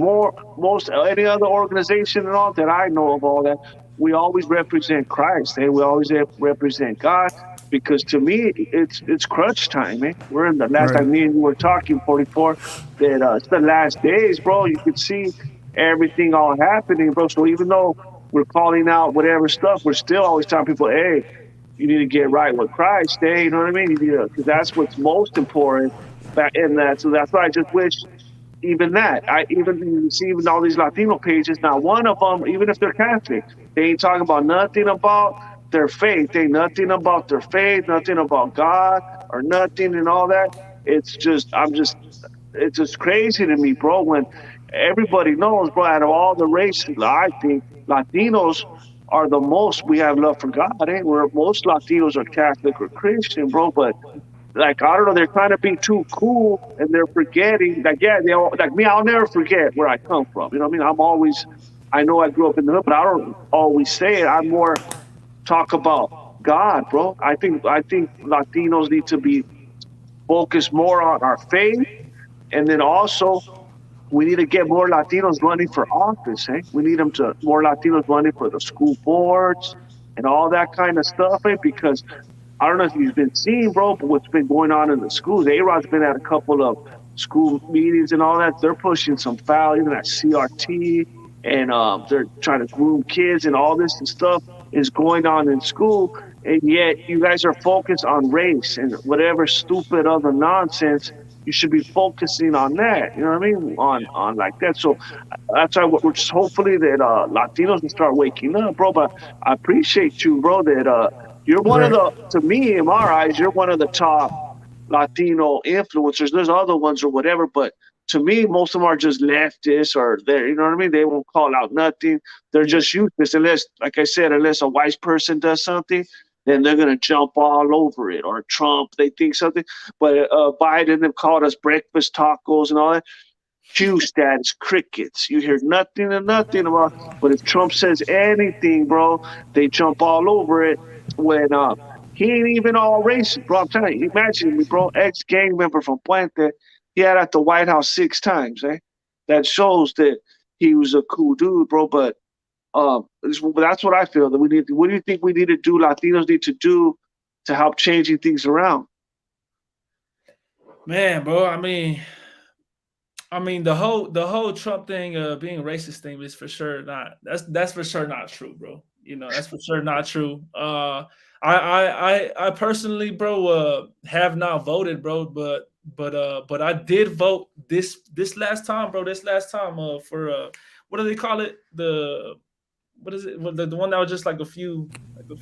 most any other organization and all that I know of, all that we always represent Christ, and we always represent God. Because to me, it's crunch time, man. We're in the last Right. time me and you were talking 44. That it's the last days, bro. You can see everything all happening, bro. So even though we're calling out whatever stuff, we're still always telling people, hey, you need to get right with Christ. Hey, you know what I mean? Because that's what's most important. In that, so that's why I just wish even that. I even you see even all these Latino pages. Not one of them, even if they're Catholic, they ain't talking about nothing about their faith. They ain't nothing about their faith, nothing about God or nothing and all that. It's just crazy to me, bro. When everybody knows, bro, out of all the races, I think Latinos are the most we have love for God. Where most Latinos are Catholic or Christian, bro, but like I don't know, they're trying to be too cool and they're forgetting. Like yeah, they all, like me. I'll never forget where I come from. You know what I mean? I know I grew up in the hood, but I don't always say it. I more talk about God, bro. I think Latinos need to be focused more on our faith, and then also we need to get more Latinos running for office. We need them to more Latinos running for the school boards and all that kind of stuff, because I don't know if you've been seeing, bro, but what's been going on in the schools. A-Rod's been at a couple of school meetings and all that. They're pushing some foul, even at CRT, and they're trying to groom kids, and all this and stuff is going on in school. And yet, you guys are focused on race and whatever stupid other nonsense. You should be focusing on that. You know what I mean? On like that. So that's why we're just hopefully that Latinos will start waking up, bro. But I appreciate you, bro. That you're one of Right. the, to me, in my eyes, you're one of the top Latino influencers. There's other ones or whatever, but to me, most of them are just leftists or they're, you know what I mean? They won't call out nothing. They're Yeah. just useless unless, like I said, unless a wise person does something, then they're gonna jump all over it. Or Trump, they think something. But Biden, them called us breakfast tacos and all that. Q status crickets. You hear nothing and nothing about. But if Trump says anything, bro, they jump all over it. When he ain't even all racist, bro. I'm telling you, imagine me, bro. Ex gang member from Puente, he had at the White House 6 times. That shows that he was a cool dude, bro. But that's what I feel that we need. What do you think we need to do? Latinos need to do to help changing things around. Man, bro. I mean, the whole Trump thing, being racist thing is for sure not. That's for sure not true, bro. That's for sure not true. I personally, bro, have not voted, bro, but I did vote this last time, bro. This last time, for what do they call it? What is it? The one that was just like a few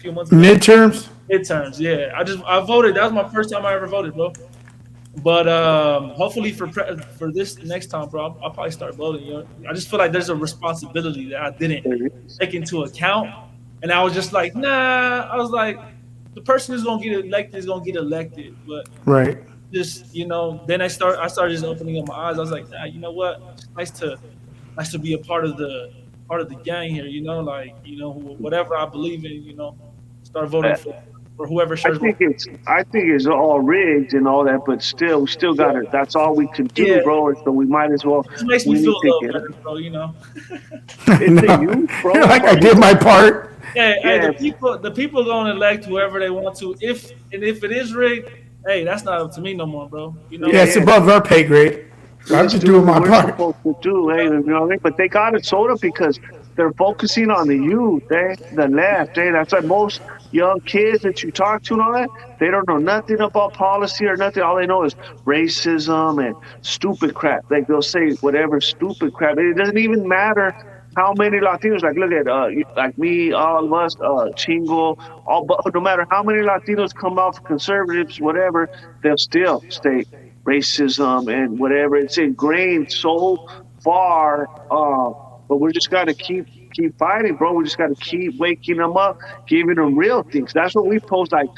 months ago. Midterms. Midterms, yeah. I voted. That was my first time I ever voted, bro. But hopefully for this next time, bro, I'll probably start voting. I just feel like there's a responsibility that I didn't take into account, and I was just like, nah. I was like, the person who's gonna get elected is gonna get elected, but Right. just then I started just opening up my eyes. I was like, nah, you know what? It's nice to be a part of the gang here. Whatever I believe in. Start voting for whoever shares my. I think it's all rigged and all that, but still, we still got to. That's all we can Yeah, do, bro. So we might as well. it just makes me We feel need a to little get it. better, bro. It's the No. youth, You're bro. like, I did my part. Hey, Yeah, the people gonna elect whoever they want to. If it is rigged, hey, that's not up to me no more, bro. yeah, Yeah, it's yeah. above our pay grade. I'm Let's just do doing what my we're part. supposed to do. Hey, you know what I mean? But they got it sold up because they're focusing on the youth, the left. That's why most young kids that you talk to and all that, they don't know nothing about policy or nothing. All they know is racism and stupid crap. Like they'll say whatever stupid crap. It doesn't even matter how many Latinos. Like look at like me, all of us, Chingo, all. But no matter how many Latinos come out for conservatives, whatever, they'll still stay racism and whatever. It's ingrained so far. But we just got to keep fighting, bro. We just got to keep waking them up, giving them real things. That's what we post. Like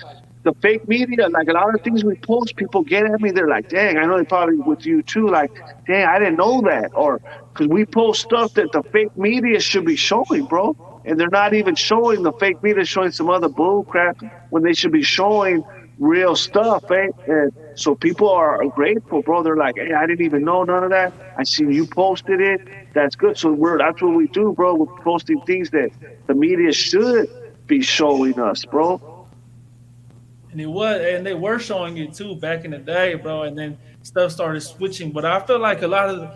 the fake media, like a lot of things we post, people get at me. They're like, "Dang, I know they probably with you too." Like, "Dang, I didn't know that," or because we post stuff that the fake media should be showing, bro. And they're not even showing the fake media, showing some other bull crap when they should be showing real stuff, And so people are grateful, bro. They're like, hey, I didn't even know none of that. I seen you posted it. That's good. So that's what we do, bro. We're posting things that the media should be showing us, bro. And they were showing it too back in the day, bro. And then stuff started switching. But I feel like a lot of,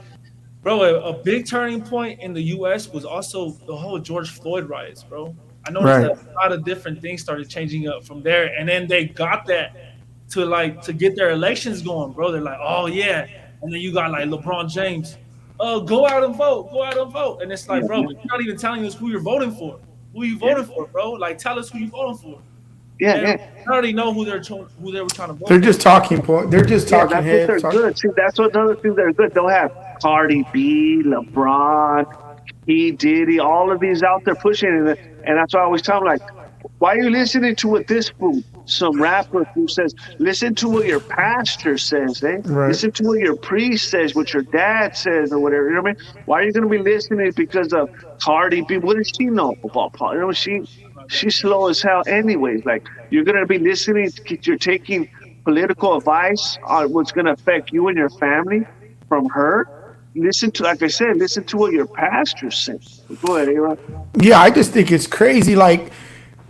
bro, a big turning point in the U.S. was also the whole George Floyd riots, bro. I noticed that Right. a lot of different things started changing up from there, and then they got that to get their elections going, bro. They're like, oh yeah, and then you got like LeBron James, go out and vote, and it's like, bro, Yeah, but you're not even telling us who you're voting for. Who you yeah, voting for, bro? Like, tell us who you voting for. yeah, And yeah. I already know who they were trying to vote They're for. just talking point. They're just Yeah, talking that's what heads. they're good. See, that's what another thing they're good. They'll have Cardi B, LeBron, P. Diddy, all of these out there pushing it. And that's why I always tell them, like, why are you listening to what this fool, some rapper who says, listen to what your pastor says, Right. Listen to what your priest says, what your dad says, or whatever. You know what I mean? Why are you going to be listening because of Cardi B? What does she know about Paul? She's slow as hell, anyways. Like you're going to be listening. You're taking political advice on what's going to affect you and your family from her. Listen to, like I said, listen to what your pastor said. Go ahead, Aaron. Yeah, I just think it's crazy. Like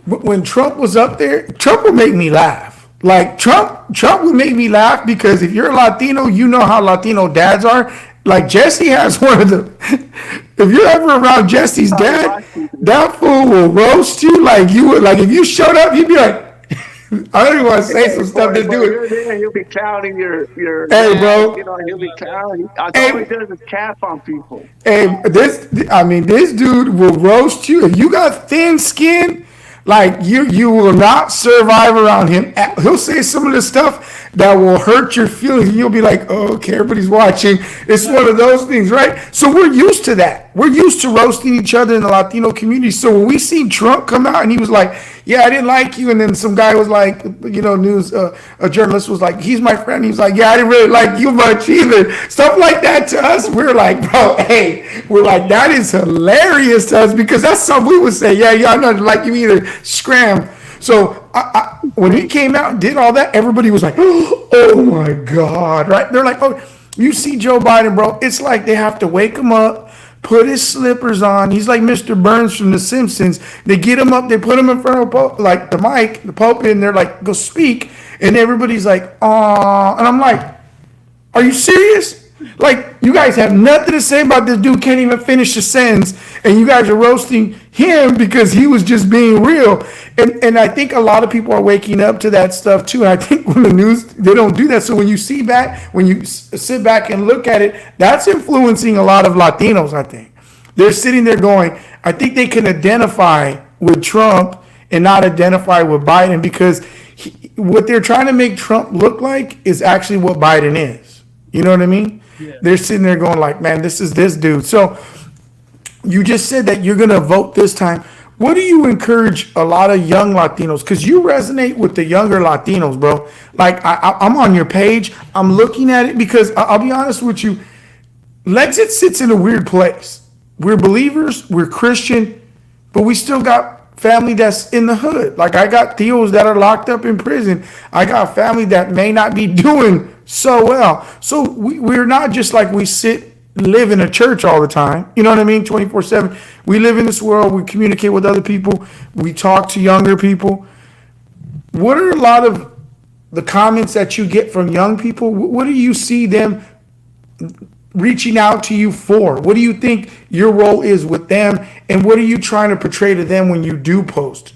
when Trump was up there, Trump would make me laugh. Like Trump would make me laugh because if you're a Latino, you know how Latino dads are. Like Jesse has one of the. If you're ever around Jesse's Probably dad, watching today. that fool will roast you like you would. Like if you showed up, he'd be like, I don't even want to say Hey, some stuff to do you're it. there, he'll be clowning your Hey, dad. bro. You know, he'll be clowning. That's all he Hey, does is cap on people. Hey, this dude will roast you if you got thin skin. Like you will not survive around him. He'll say some of the stuff that will hurt your feelings, and you'll be like, "Oh, okay, everybody's watching." It's one of those things, right? So we're used to that. We're used to roasting each other in the Latino community. So when we see Trump come out and he was like, "Yeah, I didn't like you," and then some guy was like, a journalist was like, "He's my friend." He was like, "Yeah, I didn't really like you much either." Stuff like that to us, we're like, "Bro, hey," we're like, "That is hilarious to us," because that's something we would say. Yeah, yeah, I don't like you either. Scram. So when he came out and did all that, everybody was like, "Oh my god!" Right? They're like, "Oh, you see Joe Biden, bro?" It's like they have to wake him up, put his slippers on. He's like Mr. Burns from The Simpsons. They get him up, they put him in front of like the mic, the pulpit, and they're like, "Go speak," and everybody's like, "Aw," and I'm like, "Are you serious?" Like, you guys have nothing to say about this dude, can't even finish a sentence, and you guys are roasting him because he was just being real. And I think a lot of people are waking up to that stuff too. And I think when the news, they don't do that. So when you sit back and look at it, that's influencing a lot of Latinos, I think. They're sitting there going, I think they can identify with Trump and not identify with Biden because what they're trying to make Trump look like is actually what Biden is. You know what I mean? Yeah. They're sitting there going like, man, this is this dude. So you just said that you're going to vote this time. What do you encourage a lot of young Latinos? Because you resonate with the younger Latinos, bro. Like I'm on your page. I'm looking at it because I'll be honest with you. Lexit sits in a weird place. We're believers. We're Christian, but we still got family that's in the hood. Like I got Theos that are locked up in prison. I got family that may not be doing so well. So we're not just like we live in a church all the time. You know what I mean? 24/7. We live in this world. We communicate with other people. We talk to younger people. What are a lot of the comments that you get from young people? What do you see them reaching out to you for? What do you think your role is with them? And what are you trying to portray to them when you do post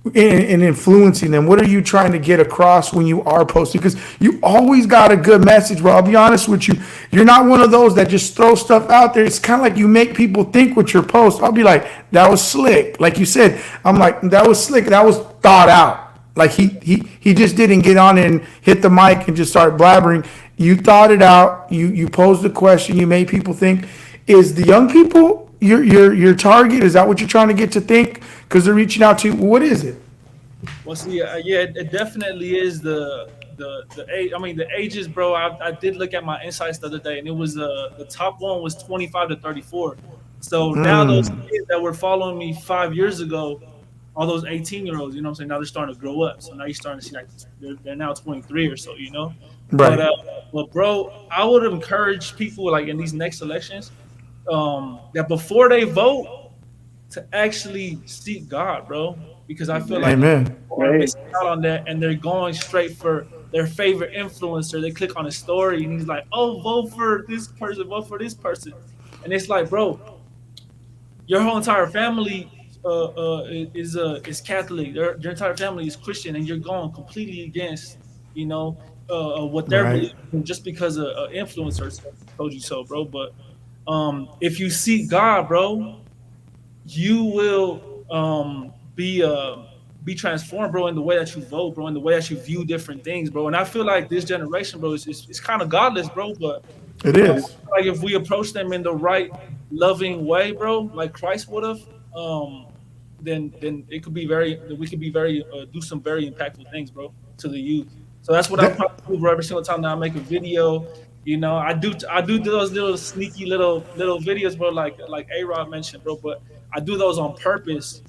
and influencing them? What are you trying to get across when you are posting? Because you always got a good message, bro. I'll be honest with you. You're not one of those that just throw stuff out there. It's kind of like you make people think with your post. I'll be like, that was slick. Like you said, I'm like, that was slick. That was thought out. Like he just didn't get on and hit the mic and just start blabbering. You thought it out. You posed a question. You made people think. Is the young people your target? Is that what you're trying to get to think? Because they're reaching out to you. What is it? Well, see, yeah, it definitely is the age. I mean, the ages, bro. I did look at my insights the other day, and it was the top one was 25 to 34. So now those kids that were following me 5 years ago, all those 18-year-olds, you know what I'm saying? Now they're starting to grow up. So now you're starting to see like they're now 23 or so, you know. But Right. bro, I would encourage people like in these next elections, that before they vote to actually seek God, bro. Because I feel like Amen. people are Hey, missing out on that and they're going straight for their favorite influencer. They click on a story and he's like, "Oh, vote for this person, vote for this person," and it's like, bro, your whole entire family is Catholic. Your entire family is Christian, and you're going completely against, you know, what they're Right. believing just because a influencer told you so, bro. But if you seek God, bro, you will be transformed, bro, in the way that you vote, bro, in the way that you view different things, bro. And I feel like this generation, bro, is kind of godless, bro. But It is. like if we approach them in the right, loving way, bro, like Christ would have, um, then it could be very, we could be very do some very impactful things, bro, to the youth. So that's what I That, probably do, bro, every single time that I make a video. You know, I do those little sneaky little videos, bro, like A Rod mentioned, bro. But I do those on purpose.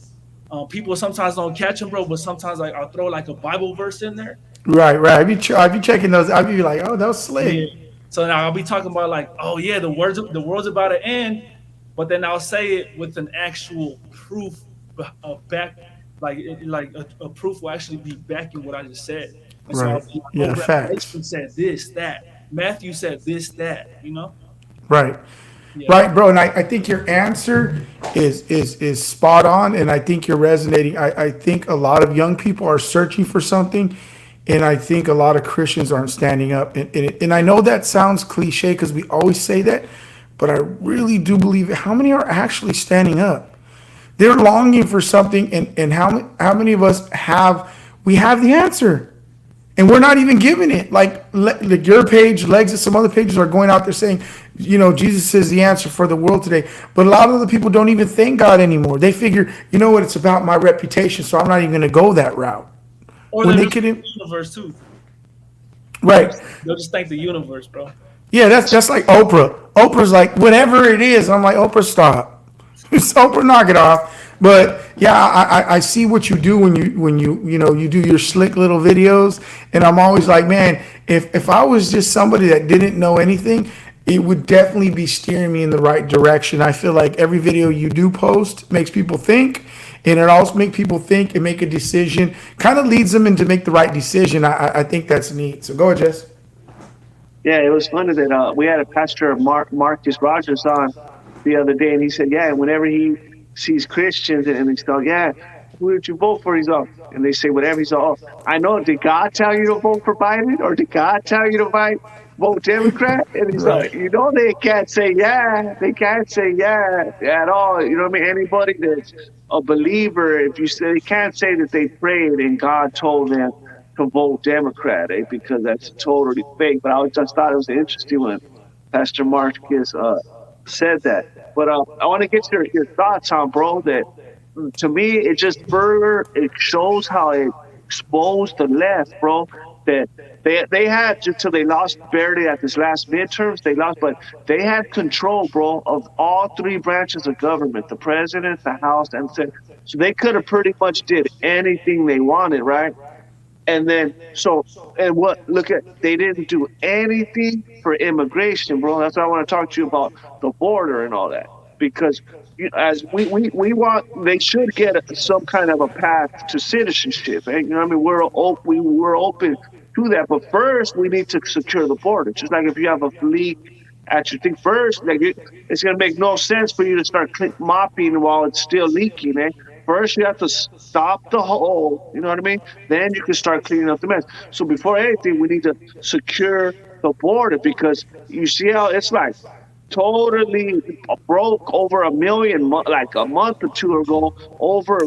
People sometimes don't catch them, bro, but sometimes like I'll throw like a Bible verse in there. right. Right. I be checking those. I be like, oh, that was Yeah. slick. So now I'll be talking about like, oh yeah, the world's about to end, but then I'll say it with an actual proof back like a proof will actually be backing what I just said. And so Right. I'll be like, Yeah. oh, Facts. Revelation said this, that. Matthew said this, that. You know? Right. Yeah. Right, bro. And I think your answer is spot on, and I think you're resonating. I think a lot of young people are searching for something, and I think a lot of Christians aren't standing up. And I know that sounds cliche because we always say that, but I really do believe it. How many are actually standing up? They're longing for something, and how many of us we have the answer? And we're not even giving it. Like your page, Legs, and some other pages are going out there saying, Jesus is the answer for the world today. But a lot of the people don't even thank God anymore. They figure, you know what, it's about my reputation, so I'm not even going to go that route. Or When they'll they just could, thank the universe too. right? They'll just thank the universe, bro. Yeah, that's like Oprah. Oprah's like whatever it is. I'm like Oprah, stop. Oprah, knock it off. But yeah, I see what you do when you do your slick little videos, and I'm always like, man, if I was just somebody that didn't know anything, it would definitely be steering me in the right direction. I feel like every video you do post makes people think, and it also makes people think and make a decision. Kind of leads them into make the right decision. I think that's neat. So go ahead, Jess. Yeah, it was funny that we had a pastor Marcus Rogers on the other day, and he said, yeah, whenever he sees Christians and he's like, yeah, who did you vote for? He's all, and they say whatever. He's all, oh, I know. Did God tell you to vote for Biden, or did God tell you to vote Democrat? And he's like, Right. they can't say yeah. They can't say yeah at all. You know what I mean? Anybody that's a believer, if you say they can't say that they prayed and God told them to vote Democrat, because that's totally fake. But I just thought it was interesting when Pastor Marcus said that. But I want to get your thoughts on, bro, that to me it just further it shows how it exposed the left, bro. That they had until they lost barely at this last midterms, they lost, but they had control, bro, of all three branches of government: the president, the House, and the Senate. So they could have pretty much did anything they wanted, right? And then and what look at they didn't do anything for immigration, bro. That's why I want to talk to you about the border and all that. Because as we want, they should get some kind of a path to citizenship. You know what I mean? We're open to that. But first we need to secure the border. Just like if you have a leak at your thing first, like it's gonna make no sense for you to start mopping while it's still leaking, eh? First, you have to stop the hole. You know what I mean? Then you can start cleaning up the mess. So before anything, we need to secure the border because you see how it's like totally broke over a million, like a month or two ago. Over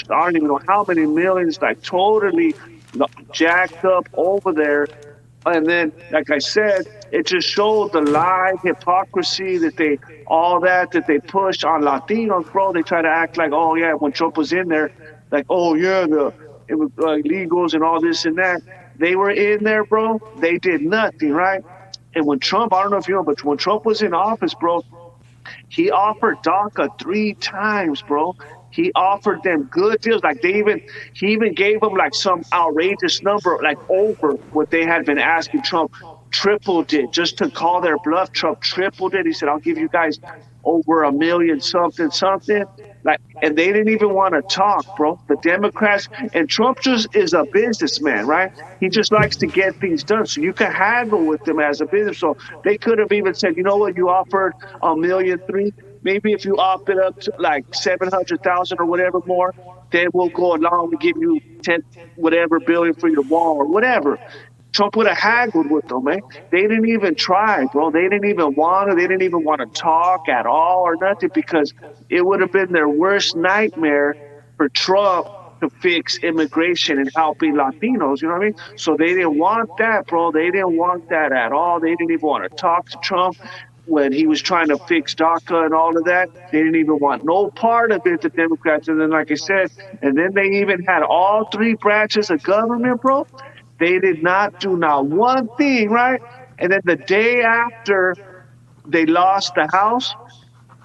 I don't even know how many millions, like totally jacked up over there. And then, like I said, it just showed the lie, hypocrisy that that they push on Latinos, bro. They try to act like, oh yeah, when Trump was in there, like, oh yeah, it was illegals and all this and that. They were in there, bro. They did nothing, right? And when Trump, I don't know if you know, but when Trump was in office, bro, he offered DACA 3 times, bro. He offered them good deals. Like he even gave them like some outrageous number, like over what they had been asking Trump. Tripled it just to call their bluff. Trump tripled it. He said, "I'll give you guys over a million something something." Like, and they didn't even want to talk, bro. The Democrats and Trump just is a businessman, right? He just likes to get things done. So you can haggle with them as a business. So they could have even said, you know what, you offered 1,300,000. Maybe if you op it up to like 700,000 or whatever more, then we'll go along and give you 10 whatever billion for your wall or whatever. Trump would have haggled with them, man. They didn't even try, bro. They didn't even want to. They didn't even want to talk at all or nothing because it would have been their worst nightmare for Trump to fix immigration and helping Latinos. You know what I mean? So they didn't want that, bro. They didn't want that at all. They didn't even want to talk to Trump when he was trying to fix DACA and all of that. They didn't even want no part of it, the Democrats. And then, like I said, and then they even had all three branches of government, bro. They did not do not one thing, right? And then the day after they lost the House,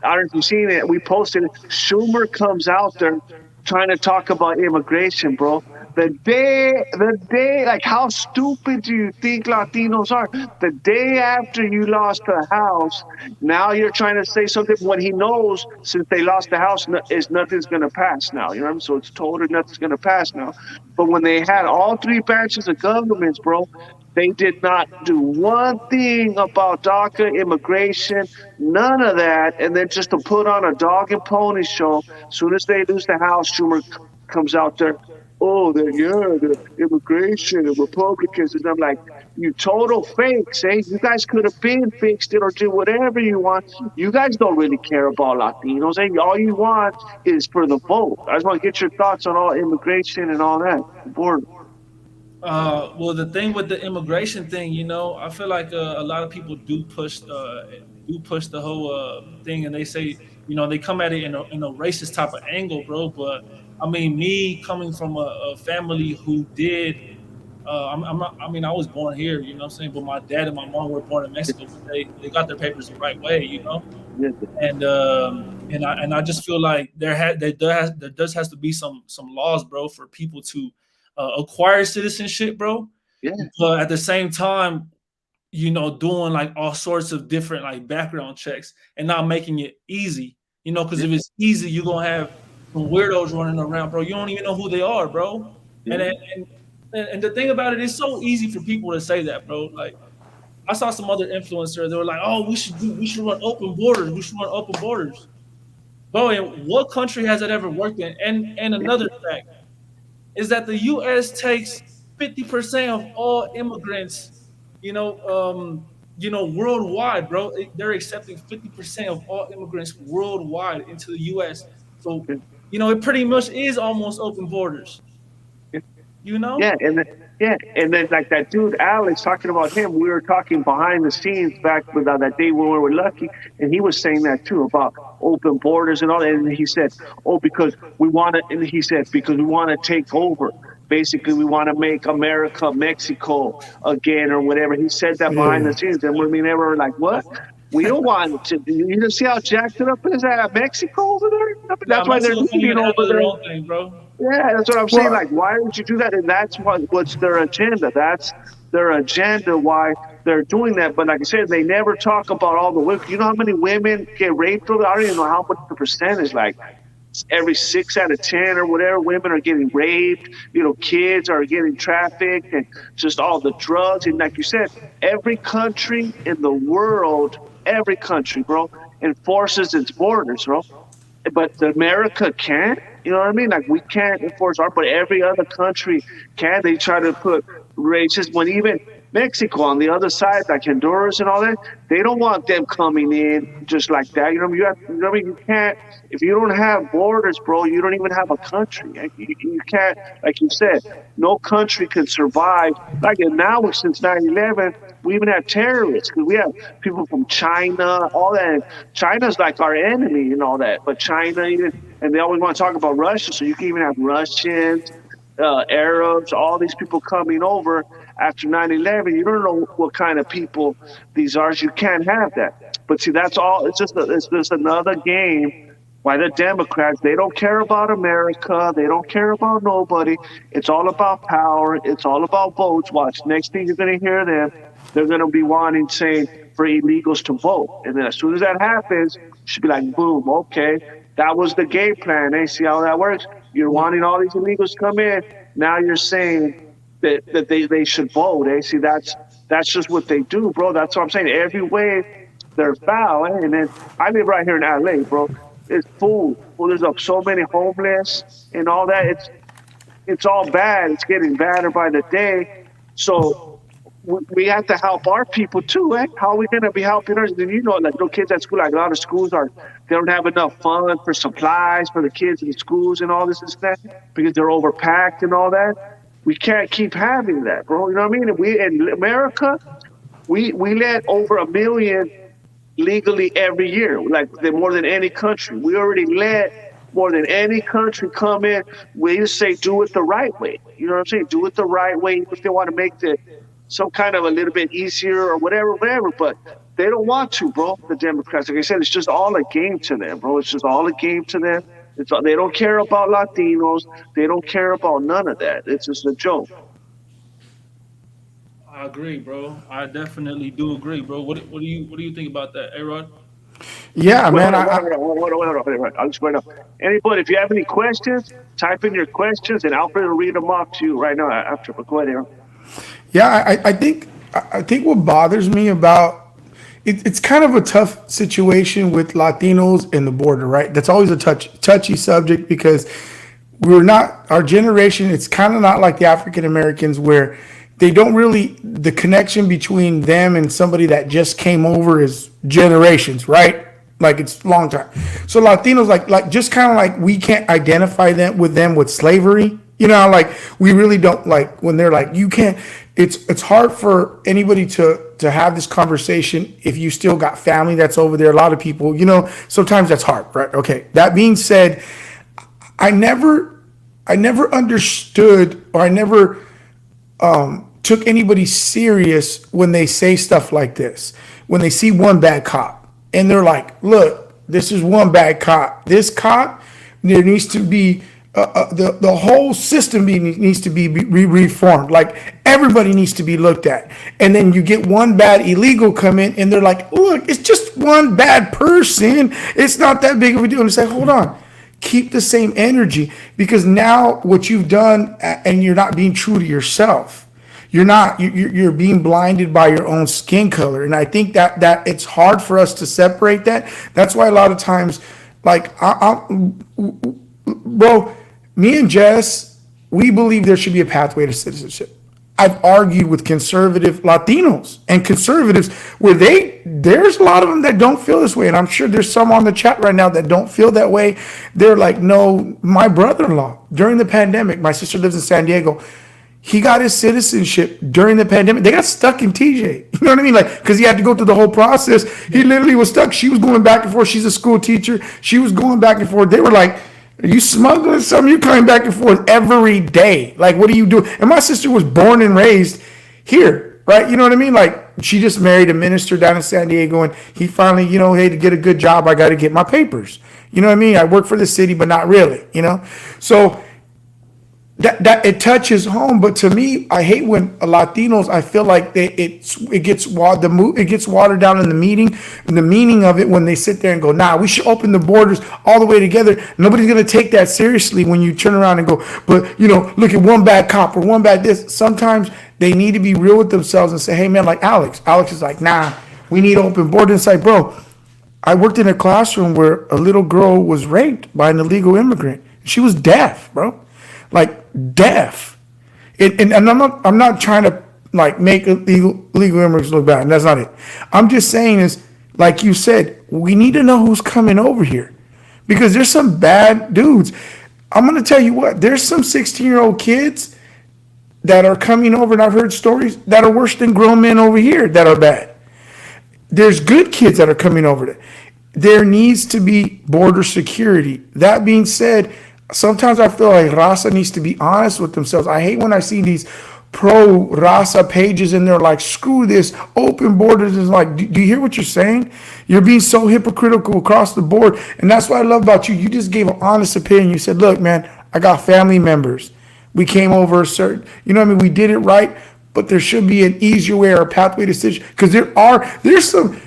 I don't know if you've seen it, we posted it. Schumer comes out there trying to talk about immigration, bro. Like, how stupid do you think Latinos are? The day after you lost the house, now you're trying to say something when he knows since they lost the house is nothing's gonna pass now. You know what I mean? So it's total nothing's gonna pass now. But when they had all three branches of governments, bro, they did not do one thing about DACA, immigration, none of that. And then just to put on a dog and pony show, as soon as they lose the House, Schumer comes out there, oh, the immigration and Republicans. And I'm like, you total fakes, eh? You guys could have been fixed it or do whatever you want. You guys don't really care about Latinos, eh? All you want is for the vote. I just want to get your thoughts on all immigration and all that. Border. Well, the thing with the immigration thing, I feel like a lot of people do push the whole thing, and they say, they come at it in a racist type of angle, bro. But I mean, me coming from a family who did, I'm not, I mean, I was born here, you know what I'm saying, but my dad and my mom were born in Mexico, but they got their papers the right way, Yeah, and I just feel like there does has to be some laws, bro, for people to acquire citizenship, bro. yeah, But at the same time, doing like all sorts of different like background checks and not making it easy, because yeah, if it's easy, you're gonna have some weirdos running around, bro. You don't even know who they are, bro. yeah, And and the thing about it is so easy for people to say that, bro. Like I saw some other influencer, they were like, "Oh, we should run open borders. We should run open borders." Bro, in what country has it ever worked in? And another fact is that the U.S. takes 50% of all immigrants, worldwide, bro. They're accepting 50% of all immigrants worldwide into the U.S. So, yeah. it pretty much is almost open borders, you know? Yeah, and then like that dude Alex talking about him. We were talking behind the scenes back with that day when we were lucky, and he was saying that too about open borders and all that. And he said, "Oh, because we want to," and he said, "Because we want to take over. Basically, we want to make America Mexico again or whatever." He said that behind the Yeah. scenes, and when we never were like, "What? We don't want to." You just see how jacked it up is at Mexico over there. I mean, Nah, that's why they're Mexico can't leaving even over handle their there. own thing, bro. Yeah, that's what I'm saying. Well, Like, why would you do that? And that's what's their agenda. That's their agenda. Why they're doing that. But like I said, they never talk about all the women. You know how many women get raped? I don't even know how much the percentage. Like every 6 out of 10 or whatever, women are getting raped. Kids are getting trafficked, and just all the drugs. And like you said, every country in the world, every country, bro, enforces its borders, bro, but America can't. You know what I mean? Like we can't enforce our, but every other country can. They try to put races when even Mexico on the other side, like Honduras and all that, they don't want them coming in just like that. You have, I mean, you can't if you don't have borders, bro. You don't even have a country. You can't, like you said, no country can survive. Like and now, since 9/11, we even have terrorists because we have people from China, all that. And China's like our enemy and all that. But China, even, and they always want to talk about Russia, so you can even have Russians, Arabs, all these people coming over after 9/11. You don't know what kind of people these are. You can't have that. But see, that's all. It's just another game. Why the Democrats, they don't care about America. They don't care about nobody. It's all about power. It's all about votes. Watch. Next thing you're going to hear them, they're going to be wanting, saying, for illegals to vote. And then as soon as that happens, you should be like, boom, okay. That was the game plan. Eh? See how that works? You're wanting all these illegals to come in. Now you're saying that they should vote. Eh? See, that's just what they do, bro. That's what I'm saying. Every way they're foul. Eh? And then I live right here in LA, bro. It's full. Well, there's so many homeless and all that. It's all bad. It's getting badder by the day. So we have to help our people too, eh? How are we gonna be helping ours? And like little kids at school, like a lot of schools they don't have enough funds for supplies for the kids in the schools and all this and that because they're overpacked and all that. We can't keep having that, bro. You know what I mean? And we in America, we let over 1 million legally every year, like more than any country. We already let more than any country come in. We just say do it the right way. You know what I'm saying? Do it the right way. If they want to make the some kind of a little bit easier or whatever, whatever. But they don't want to, bro. The Democrats, like I said, it's just all a game to them, bro. It's just all a game to them. They don't care about Latinos. They don't care about none of that. It's just a joke. I agree, bro. I definitely do agree, bro. What do you think about that, A-Rod? Yeah, Wait, man. hold on. I'll just wait up. Anybody, if you have any questions, type in your questions, and Alfred will read them off to you right now after. But go ahead, Aaron. Yeah, I think what bothers me about it's kind of a tough situation with Latinos and the border, right? That's always a touchy subject because we're not our generation. It's kind of not like the African Americans where they don't really the connection between them and somebody that just came over is generations, right? Like it's long time. So Latinos like just kind of like we can't identify them with slavery. You know, like we really don't like when they're like you can't. It's hard for anybody to have this conversation if you still got family that's over there. A lot of people, sometimes that's hard, right? Okay. That being said, I never understood or I never took anybody serious when they say stuff like this. When they see one bad cop and they're like, look, this is one bad cop. This cop, there needs to be the whole system needs to be reformed. Like everybody needs to be looked at. And then you get one bad illegal come in and they're like, look, it's just one bad person. It's not that big of a deal. And say, hold on. Keep the same energy because now what you've done and you're not being true to yourself. You're being blinded by your own skin color. And I think that it's hard for us to separate that. That's why a lot of times, like, bro, me and Jess, we believe there should be a pathway to citizenship. I've argued with conservative Latinos and conservatives where there's a lot of them that don't feel this way. And I'm sure there's some on the chat right now that don't feel that way. They're like, no, my brother-in-law during the pandemic, my sister lives in San Diego. He got his citizenship during the pandemic. They got stuck in TJ. You know what I mean? Like, because he had to go through the whole process. He literally was stuck. She was going back and forth. She's a school teacher. She was going back and forth. They were like, are you smuggling something? You're coming back and forth every day. Like, what are you doing? And my sister was born and raised here, right? You know what I mean? Like, she just married a minister down in San Diego, and he finally, hey, to get a good job, I got to get my papers. You know what I mean? I work for the city, but not really, So that it touches home, but to me, I hate when Latinos. I feel like it gets watered down in the meaning of it when they sit there and go, nah, we should open the borders all the way together. Nobody's gonna take that seriously when you turn around and go, but look at one bad cop or one bad this. Sometimes they need to be real with themselves and say, hey man, like Alex is like, nah, we need open borders. It's like, bro, I worked in a classroom where a little girl was raped by an illegal immigrant. She was deaf, bro. Like deaf, and I'm not trying to like make illegal immigrants look bad. That's not it. I'm just saying is like you said, we need to know who's coming over here because there's some bad dudes. I'm gonna tell you what. There's some 16-year-old kids that are coming over, and I've heard stories that are worse than grown men over here that are bad. There's good kids that are coming over there. There needs to be border security. That being said, sometimes I feel like Raza needs to be honest with themselves. I hate when I see these pro Raza pages and they're like, screw this, open borders. Is like, do you hear what you're saying? You're being so hypocritical across the board. And that's what I love about you. You just gave an honest opinion. You said, look, man, I got family members. We came over a certain, we did it right, but there should be an easier way or a pathway to decision. Because there's some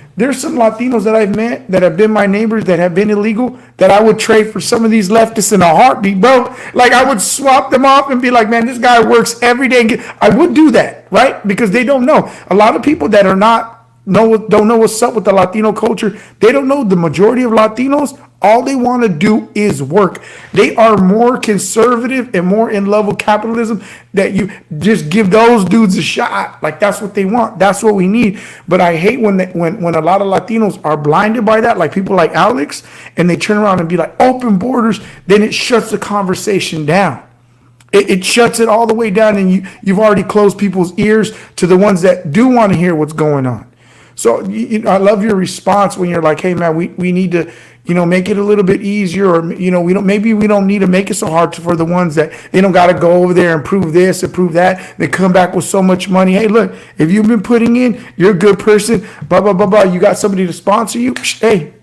Latinos that I've met that have been my neighbors that have been illegal that I would trade for some of these leftists in a heartbeat, bro. Like I would swap them off and be like, man, this guy works every day. I would do that, right? Because they don't know. A lot of people that don't know what's up with the Latino culture. They don't know the majority of Latinos. All they want to do is work. They are more conservative and more in love with capitalism that you just give those dudes a shot. Like that's what they want. That's what we need. But I hate when a lot of Latinos are blinded by that, like people like Alex, and they turn around and be like, open borders, then it shuts the conversation down. It shuts it all the way down, and you've already closed people's ears to the ones that do want to hear what's going on. So I love your response when you're like, hey man, we need to, make it a little bit easier, or we don't need to make it so hard for the ones that they don't got to go over there and prove this and prove that. They come back with so much money. Hey, look, if you've been putting in, you're a good person, blah blah blah blah. You got somebody to sponsor you. Hey,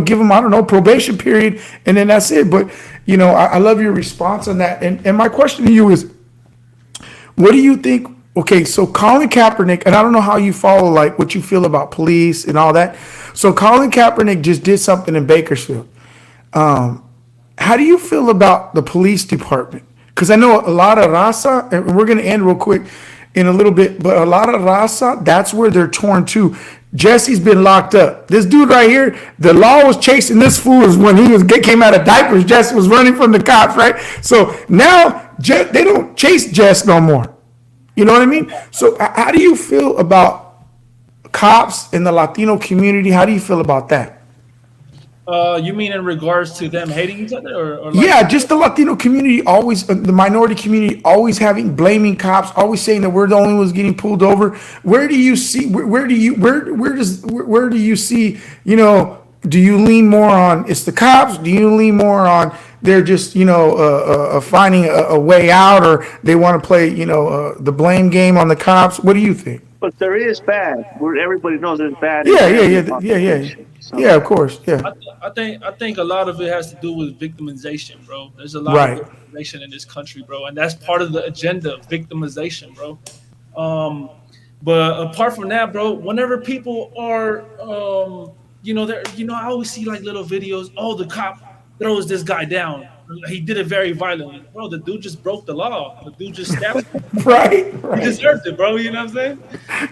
give them, I don't know, probation period, and then that's it. But I love your response on that. And my question to you is, what do you think? Okay, so Colin Kaepernick, and I don't know how you follow, like, what you feel about police and all that. So Colin Kaepernick just did something in Bakersfield. How do you feel about the police department? Because I know a lot of raza, and we're going to end real quick in a little bit, but a lot of raza, that's where they're torn too. Jesse's been locked up. This dude right here, the law was chasing this fool when he came out of diapers. Jesse was running from the cops, right? So now they don't chase Jess no more. You know what I mean? So how do you feel about cops in the Latino community? How do you feel about that? You mean in regards to them hating each other, or like? Yeah, just the Latino community always, the minority community always blaming cops, always saying that we're the only ones getting pulled over. Where do you see? Where do you see? Do you lean more on it's the cops? Do you lean more on they're just finding a way out, or they want to play the blame game on the cops? What do you think? But there is bad. Where everybody knows there's bad in Yeah, yeah, every yeah, yeah, yeah, population. So yeah. Of course, yeah. I think a lot of it has to do with victimization, bro. There's a lot of Right, victimization in this country, bro, and that's part of the agenda, victimization, bro. Um, but apart from that, bro, whenever people are, I always see like little videos. Oh, the cop throws this guy down. He did it very violently, bro. The dude just broke the law. The dude just stabbed him. right, He right, deserved it, bro. You know what I'm saying?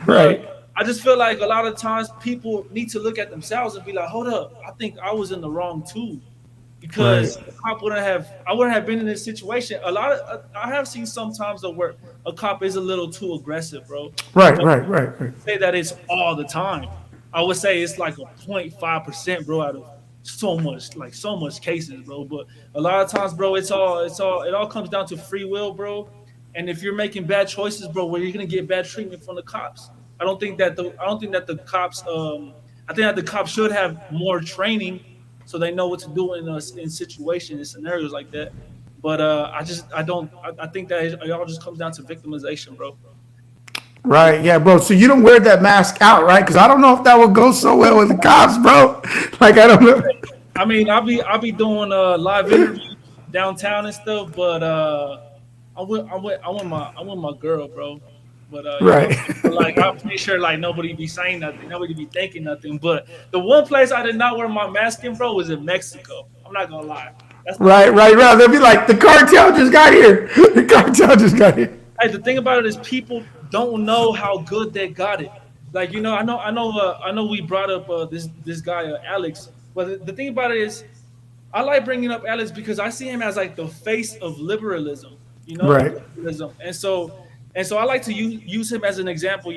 right, But I just feel like a lot of times people need to look at themselves and be like, hold up, I think I was in the wrong too. right, Because I wouldn't have been in this situation. I have seen sometimes though where a cop is a little too aggressive, bro. right, But right, right, right. say that it's all the time. I would say it's like a 0.5%, bro, out of so much cases, bro. But a lot of times, bro, it all comes down to free will, bro. And if you're making bad choices, bro, where you're gonna get bad treatment from the cops. I don't think that the cops I think that the cops should have more training so they know what to do in situations and scenarios like that. But I don't I think that it all just comes down to victimization, bro. Right, yeah, bro. So you don't wear that mask out, right? Because I don't know if that would go so well with the cops, bro. Like I don't know. I mean, I'll be doing live interviews downtown and stuff, but I'm with my girl, bro. But Right, but like I'm pretty sure like nobody be saying nothing, nobody be thinking nothing. But the one place I did not wear my mask in, bro, was in Mexico. I'm not gonna lie. That's the right, only. right, right. They'll be like, the cartel just got here. The cartel just got here. Hey, the thing about it is people don't know how good they got it. Like I know we brought up this guy Alex, but the thing about it is I like bringing up Alex because I see him as like the face of liberalism, Right, liberalism, and so I like to use him as an example.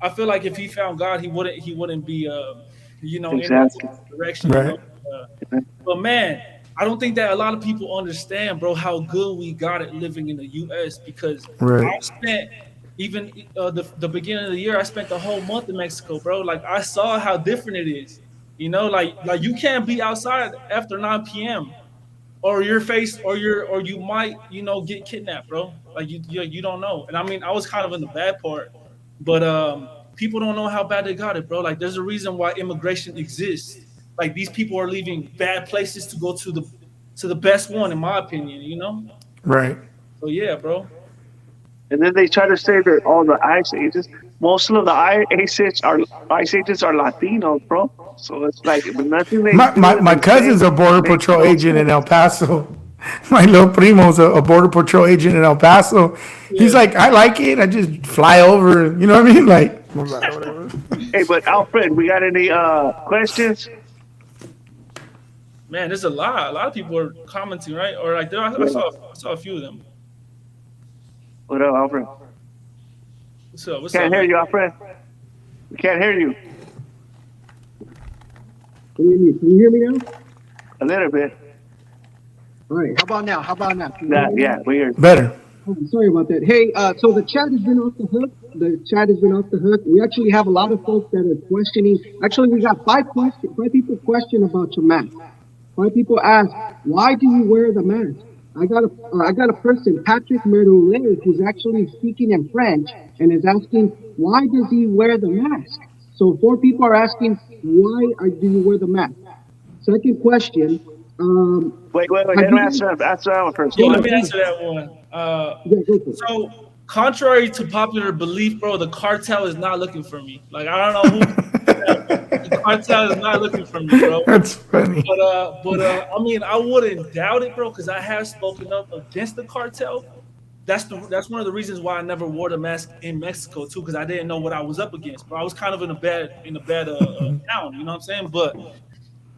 I feel like if he found God, he wouldn't be in that exactly. direction. right, Uh, but man, I don't think that a lot of people understand, bro, how good we got it living in the U.S. because I right, spent even the beginning of the year, I spent the whole month in Mexico, bro. Like I saw how different it is. Like you can't be outside after 9 p.m. or your face or you might get kidnapped, bro. Like you don't know. And I mean, I was kind of in the bad part, but people don't know how bad they got it, bro. Like there's a reason why immigration exists. Like these people are leaving bad places to go to the best one, in my opinion. right. So yeah, bro. And then they try to say that all the ICE agents, most of the ICE agents are Latinos, bro. So it's like nothing they My, do my, in my the cousin's state a border makes patrol no agent in sense. El Paso. My little primo's a border patrol agent in El Paso. He's Yeah, like, I like it. I just fly over. You know what I mean? Like, whatever. Hey, but Alfred, we got any questions? man, there's a lot. A lot of people are commenting, right? Or like Yeah. I saw a few of them. What up, Alfred? What's up? What's Can't up, hear man? you, Alfred. We can't hear you. Can you hear me now? A little bit. All right. How about now? How about now? Can you hear me Yeah, now? we hear. Better. Oh, sorry about that. Hey, so the chat has been off the hook. The chat has been off the hook. We actually have a lot of folks that are questioning. Actually, we got five people question about your mask. Five people ask, why do you wear the mask? I got a person, Patrick Merdolet, who's actually speaking in French and is asking, why does he wear the mask? So four people are asking, do you wear the mask? Second question. Wait. Have Let me you guys? answer that one first. Yeah, Go let ahead. me Yeah, answer that one. yeah, go for it. So contrary to popular belief, bro, the cartel is not looking for me. Like I don't know who that, but the cartel is not looking for me, bro. That's funny. But I mean, I wouldn't doubt it, bro, because I have spoken up against the cartel. That's one of the reasons why I never wore the mask in Mexico too, because I didn't know what I was up against. But I was kind of in a bad town, you know what I'm saying? But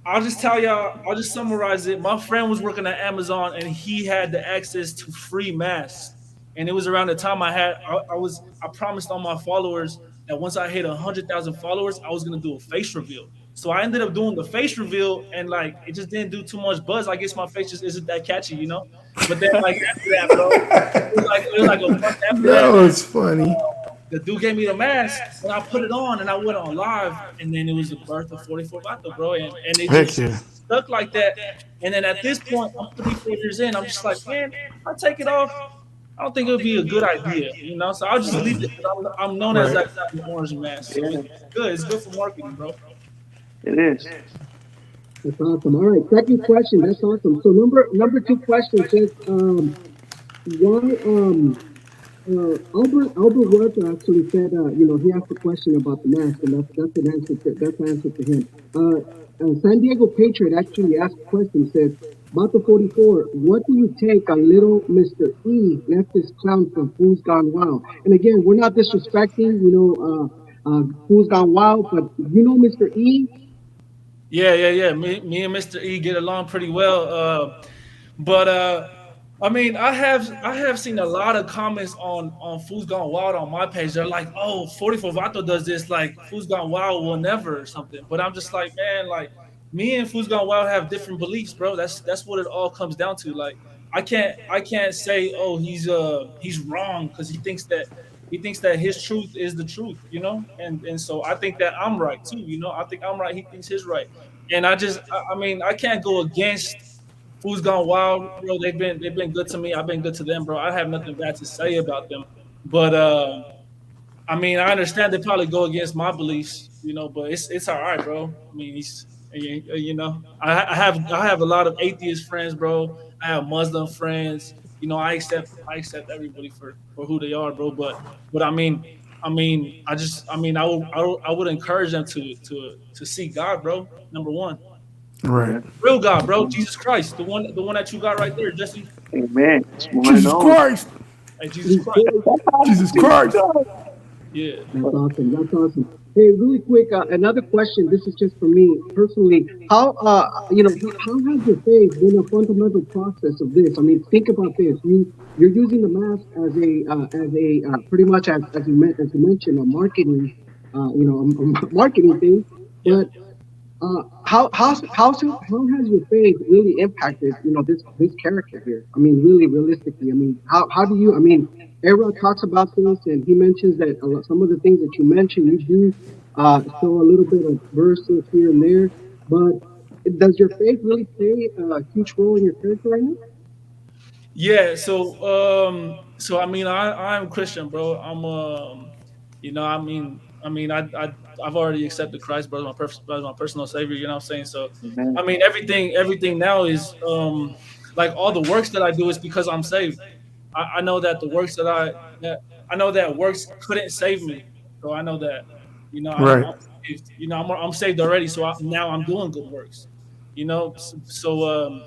I'll just tell y'all, I'll just summarize it. My friend was working at Amazon and he had the access to free masks. And it was around the time I promised all my followers that once I hit 100,000 followers, I was gonna do a face reveal. So I ended up doing the face reveal and like it just didn't do too much buzz. I guess my face just isn't that catchy, you know. But then like after that, bro, it was like a month after That that, was funny. the dude gave me the mask and I put it on and I went on live and then it was the birth of 44 Vato, bro. And it Heck just yeah. stuck like that. And then at this point, I'm 3 4 years in, I'm just like, man, if I take it off, I don't think it would be a good idea, you know. So I'll just leave it. I'm known as Right. like the orange mask, so Yeah, it's good. It's good for marketing, bro. it is. That's awesome. All right, second question. That's awesome. So number two question says, why Albert Huerta actually said, he asked a question about the mask, and that's the answer to him. San Diego Patriot actually asked a question. Says, Bato 44, what do you take on little Mr. E left this clown from Who's Gone Wild? And again, we're not disrespecting, Who's Gone Wild, but Mr. E. Yeah. Me and Mr. E get along pretty well. But I mean, I have seen a lot of comments on Food's Gone Wild on my page. They're like, "Oh, 44 Vato does this, like Food's Gone Wild will never or something." But I'm just like, man, like me and Food's Gone Wild have different beliefs, bro. That's what it all comes down to. Like I can't say, "Oh, he's wrong" because he thinks that his truth is the truth, you know? And so I think that I'm right too, you know? I think I'm right, he thinks he's right. And I mean, I can't go against Who's Gone Wild, bro. They've been good to me. I've been good to them, bro. I have nothing bad to say about them. But I mean, I understand they probably go against my beliefs, you know, but it's all right, bro. I mean, you know, I have a lot of atheist friends, bro. I have Muslim friends. You know, I accept everybody for who they are, bro. But I would encourage them to seek God, bro. Number one, Right. Yeah. real God, bro. Jesus Christ, the one that you got right there, Jesse. Amen. It's one Jesus on. Christ. Hey, Jesus Christ. Jesus Christ. Yeah. That's awesome. That's awesome. Hey, really quick, another question. This is just for me personally. How has your faith been a fundamental process of this? I mean, think about this. You're using the mask as a pretty much as you mentioned a marketing, a marketing thing. Yeah. But how has your faith really impacted this character here? I mean, really realistically, I mean, how do you? I mean, Era talks about this, and he mentions that some of the things that you mentioned, you do show a little bit of verses here and there, but does your faith really play a huge role in your character right now? Yeah, so I mean, I'm Christian, bro. I've already accepted Christ, bro, as my personal savior. You know what I'm saying? So, I Amen. mean, everything now is like all the works that I do is because I'm saved. I know that the works that I know that works couldn't save me, so I know that Right. I'm saved. I'm saved already, so now I'm doing good works. So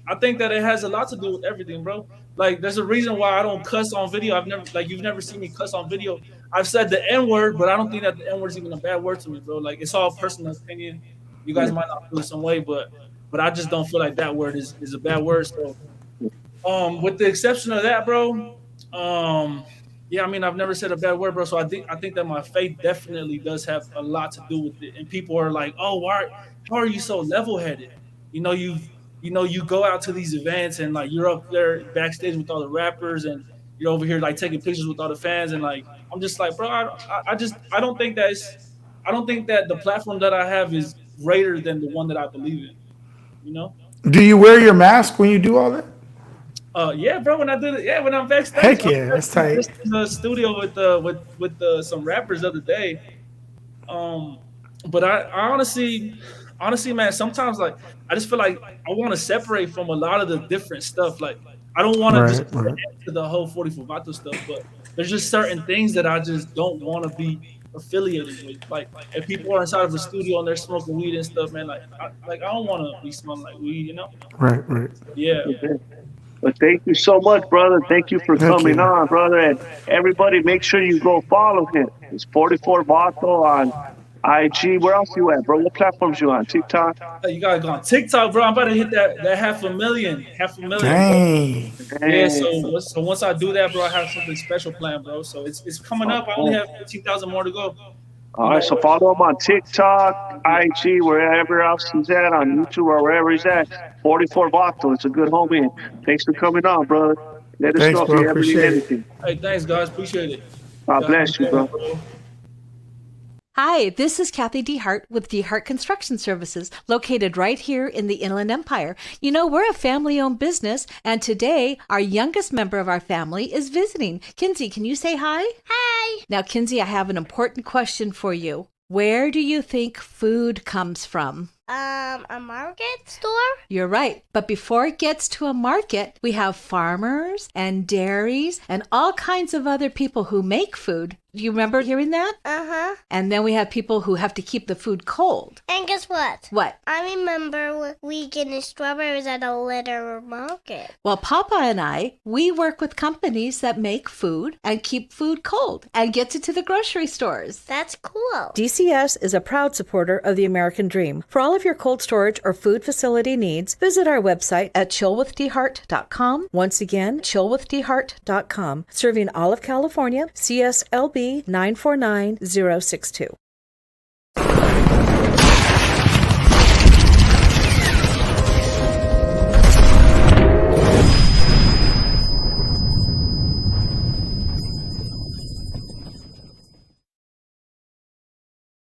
I think that it has a lot to do with everything, bro. Like, there's a reason why I don't cuss on video. You've never seen me cuss on video. I've said the N word, but I don't think that the N word is even a bad word to me, bro. Like, it's all personal opinion. You guys Yeah. might not feel the same way, but I just don't feel like that word is a bad word. So with the exception of that, bro, yeah, I mean, I've never said a bad word, bro. So I think that my faith definitely does have a lot to do with it. And people are like, "Oh, how are you so level headed? You know, you go out to these events and like you're up there backstage with all the rappers and you're over here like taking pictures with all the fans and like I'm just like, bro, I don't think I don't think that the platform that I have is greater than the one that I believe in. You know." Do you wear your mask when you do all that? Yeah, bro. When I did it, yeah, when I'm backstage, Heck I was yeah, that's actually tight. just in the studio with some rappers the other day. Um, but I honestly, honestly, man, sometimes like I just feel like I want to separate from a lot of the different stuff. Like I don't want to just Right, right. to the whole 44 Vato stuff, but there's just certain things that I just don't want to be affiliated with. Like if people are inside of a studio and they're smoking weed and stuff, man, I don't want to be smelling like weed, you know? Right, right. Yeah. Okay. But thank you so much, brother. Thank you for Thank coming you. on, brother. And everybody, make sure you go follow him. It's 44 Vato on IG. Where else you at, bro? What platforms you on? TikTok? Hey, you gotta go on TikTok, bro. I'm about to hit that half a million, bro. Dang. Yeah, Hey. so once I do that, bro, I have something special planned, bro. So it's coming up. I only have 15,000 more to go. All right, so follow him on TikTok, IG, wherever else he's at, on YouTube or wherever he's at. 44 Vato. It's a good homie. Thanks for coming on, brother. Let us Thanks, know if bro. you ever need Appreciate it. anything. Hey, thanks, guys. Appreciate it. God bless you, bro. Hi, this is Kathy DeHart with DeHart Construction Services, located right here in the Inland Empire. You know, we're a family-owned business, and today our youngest member of our family is visiting. Kinsey, can you say hi? Hi. Now, Kinsey, I have an important question for you. Where do you think food comes from? A market store? You're right. But before it gets to a market, we have farmers and dairies and all kinds of other people who make food. Do you remember hearing that? Uh-huh. And then we have people who have to keep the food cold. And guess what? What? I remember we getting strawberries at a litter market. Well, Papa and I, we work with companies that make food and keep food cold and gets it to the grocery stores. That's cool. DCS is a proud supporter of the American Dream. For all of your cold storage or food facility needs, visit our website at chillwithdheart.com. Once again, chillwithdheart.com. Serving all of California, CSLB 949062.